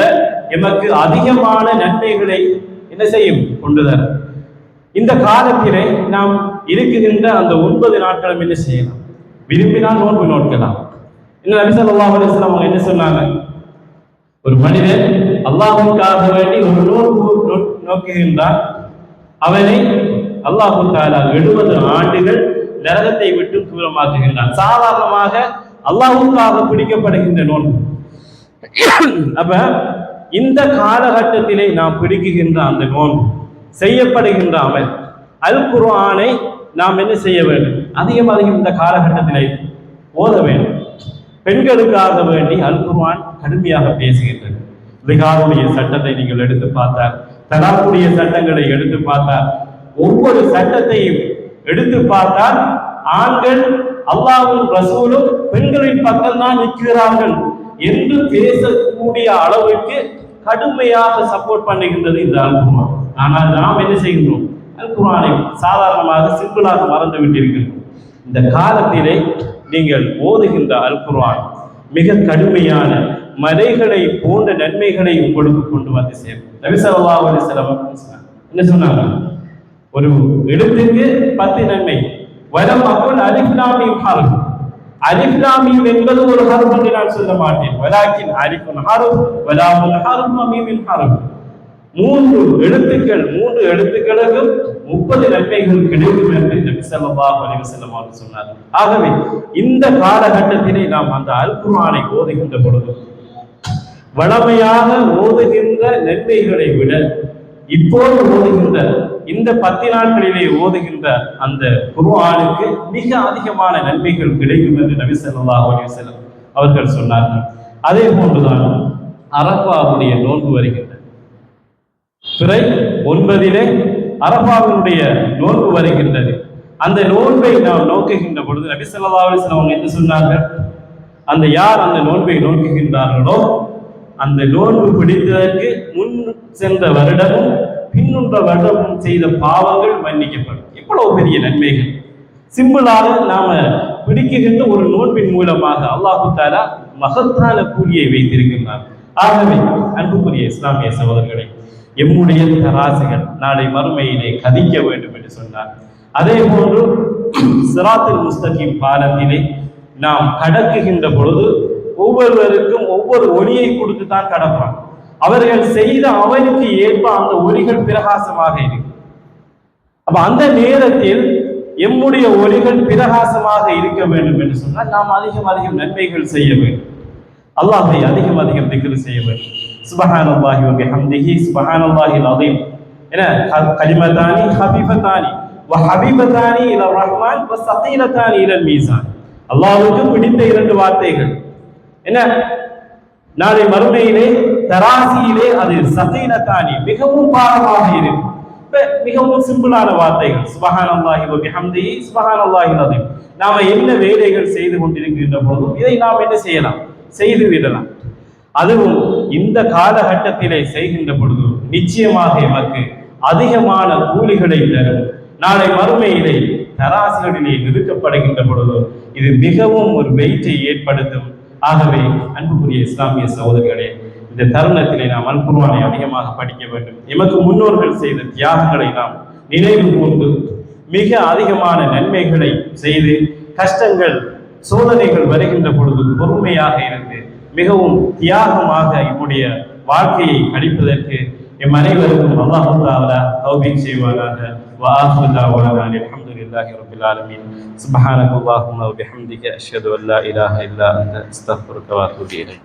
எமக்கு அதிகமான நன்மைகளை என்ன செய்யும் கொண்டுதர. இந்த காலத்திலே நாம் இருக்குகின்ற அந்த 9 நாட்களும் என்ன செய்யலாம், விரும்பினால் நோன்பு நோக்கலாம். இன்னும் நபி ஸல்லல்லாஹு அலைஹி வஸல்லம் அவங்க என்ன சொன்னாங்க, ஒரு மனிதன் அல்லாஹ்வுக்காக வேண்டி ஒரு நோன்பு நோக்குகின்றான், அவனை அல்லாஹ் தஆலா 70 ஆண்டுகள் நரகத்தை விட்டு தூரமாக்குகின்றான். சாதாரணமாக அல்லாஹ்வுக்காக பிடிக்கப்படுகின்ற நோன்பு. அப்ப இந்த காலகட்டத்திலே நாம் பிடிக்குகின்ற அந்த நோன்பு, செய்யப்படுகின்ற அமல், அல் குர்ஆனை நாம் என்ன செய்ய வேண்டும், அதிகம் இந்த காலகட்டத்திலே ஓத வேண்டும். பெண்களுக்காக வேண்டி அல் குர்ஆன் கடுமையாக பேசுகின்றது. லிகாவுடைய சட்டத்தை நீங்கள் எடுத்து பார்த்தால், தலாக்குடைய சட்டங்களை எடுத்து பார்த்தால், ஒவ்வொரு சட்டத்தையும் எடுத்து பார்த்தால் ஆண்கள் அல்லாஹ்வும் ரசூலும் பெண்களின் பக்கம் தான் நிற்கிறார்கள் என்று பேசக்கூடிய அளவுக்கு கடுமையாக சப்போர்ட் பண்ணுகின்றது இந்த அல் குர்ஆன். ஆனால் நாம் என்ன செய்கின்றோம், அல் குர்ஆனை சாதாரணமாக சிம்பிளாக மறந்து விட்டிருக்கிறோம். இந்த காலத்திலே நீங்கள் ஓதுகின்ற அல் குர்ஆன் மிக கடுமையான மலைகளை போன்ற நன்மைகளை உங்களுக்கு கொண்டு வந்து சேரும். நபி ஸல்லல்லாஹு அலைஹி வஸல்லம் என்ன சொன்னாங்க, ஒரு எழுத்துக்கு 10 நன்மை. வலம் அகுல் அலிஃப் லாம் மீம் ஹர்ஃப், அலிஃப் லாம் மீம் என்பது ஒரு ஹர்ஃப் என்று நான் சொல்ல மாட்டேன். வலாக்கின் அலிஃபுன் ஹர்ஃப் வலாமுல் ஹர்ஃப் மீமின் ஹர்ஃப். 3 எழுத்துக்கள், 3 எழுத்துக்களுக்கும் 30 நன்மைகள் கிடைக்கும் என்று நபி ஸல்லல்லாஹு அலைஹி வஸல்லம் அவர்கள் சொன்னார். ஆகவே இந்த காலகட்டத்திலே நாம் அந்த அல் குர்ஆனை ஓதுகின்ற பொழுது வளமையாக ஓதுகின்ற நன்மைகளை விட இப்போது ஓதுகின்ற இந்த 10 நாட்களிலே ஓதுகின்ற அந்த குர்ஆனுக்கு மிக அதிகமான நன்மைகள் கிடைக்கும் என்று நபி ஸல்லல்லாஹு அலைஹி வஸல்லம் அவர்கள் சொன்னார்கள். அதே போன்றுதான் அரஃபாவுடைய நோன்பு வருகின்றது. பிறை 9 அரஃபாவினுடைய நோன்பு வருகின்றது. அந்த நோன்பை நாம் நோக்குகின்ற பொழுது நபி ஸல்லல்லாஹு அலைஹி வஸல்லம் அவங்க என்ன சொன்னார்கள், அந்த யார் அந்த நோன்பை நோக்குகின்றார்களோ அந்த நோன்பு பிடித்ததற்கு முன் சென்ற வருடமும் பின்னுன்ற வருடமும் செய்த பாவங்கள் மன்னிக்கப்படும். எவ்வளவு பெரிய நன்மைகள்! சிம்பிளாக நாம பிடிக்குகின்ற ஒரு நோன்பின் மூலமாக அல்லாஹ் தஆலா மகத்தான கூலியை வைத்திருக்கின்றார். ஆகவே அன்புக்குரிய இஸ்லாமிய சகோதரர்களை, எம்முடைய தராசுகள் நாளை மறுமையிலே கதிக்க வேண்டும் என்று சொன்னார். அதே போன்று சிராத்துல் முஸ்தகீம் பாலத்திலே நாம் கடக்குகின்ற பொழுது ஒவ்வொருவருக்கும் ஒவ்வொரு ஒளியை கொடுத்து தான் கடப்பான். அவர்கள் செய்த அவனுக்கு ஏற்ப அந்த ஒளிகள் பிரகாசமாக இருக்கும். அப்ப அந்த நேரத்தில் எம்முடைய ஒளிகள் பிரகாசமாக இருக்க வேண்டும் என்று சொன்னால் நாம் அதிகம் அதிகம் நன்மைகள் செய்ய வேண்டும். அல்லாஹ்வை அதிகம் அதிகம் திக்ர் செய்ய வேண்டும். சுப்ஹானல்லாஹி வ பிஹம்திஹி சுப்ஹானல்லாஹில் அஸீம் என கலிமத்தானி ஹபீபத்தானி வ ஹபீபத்தானி இலர் ரஹ்மான் வ ஸகீலத்தானி இலல் மீசான். அல்லாஹ்வுக்கு பிடித்த இரண்டு வார்த்தைகள் என்ன, நாளை மறுமையிலே தராசியிலே அது ஸகீலத்தானி மிகவும் பாரமாக இருக்கும். மிகவும் சிம்பிளான வார்த்தைகள் சுப்ஹானல்லாஹி வ பிஹம்திஹி சுப்ஹானல்லாஹில் அஸீம். நாம என்ன வேலைகள் செய்து கொண்டிருக்கின்ற போதும் இதை நாம் என்ன செய்யலாம், செய்து விடலாம். அதுவும் இந்த காலகட்டத்திலே செய்கின்ற பொழுது நிச்சயமாக எமக்கு அதிகமான கூலிகளை தரும். நாளை மறுமையிலே தராசுகளிலே நிறுத்தப்படுகின்ற பொழுது இது மிகவும் ஒரு வெயிட்டை ஏற்படுத்தும். ஆகவே அன்புக்குரிய இஸ்லாமிய சகோதரர்களே, இந்த தருணத்திலே நாம் அல் குர்ஆனை அதிகமாக படிக்க வேண்டும். எமக்கு முன்னோர்கள் செய்த தியாகங்களை நாம் நினைவு கூர்ந்து மிக அதிகமான நன்மைகளை செய்து கஷ்டங்கள் சோதனைகள் வருகின்ற பொழுது பொறுமையாக இருந்து மிகவும் தியாகமாக என்னுடைய வாழ்க்கையை கழிப்பதற்கு எம் அனைவருக்கும் அல்லாஹ் தஆலா தௌஃபீக் செய்வானாக. வ ஆகிரு தஅவானா அல்ஹம்துலில்லாஹி ரப்பில் ஆலமீன். சுப்ஹானல்லாஹி வ பிஹம்திக அஷ்ஹது அன் லா இலாஹா இல்லா அன்த அஸ்தக்ஃபிருக வ அத்தூபு இலைக்.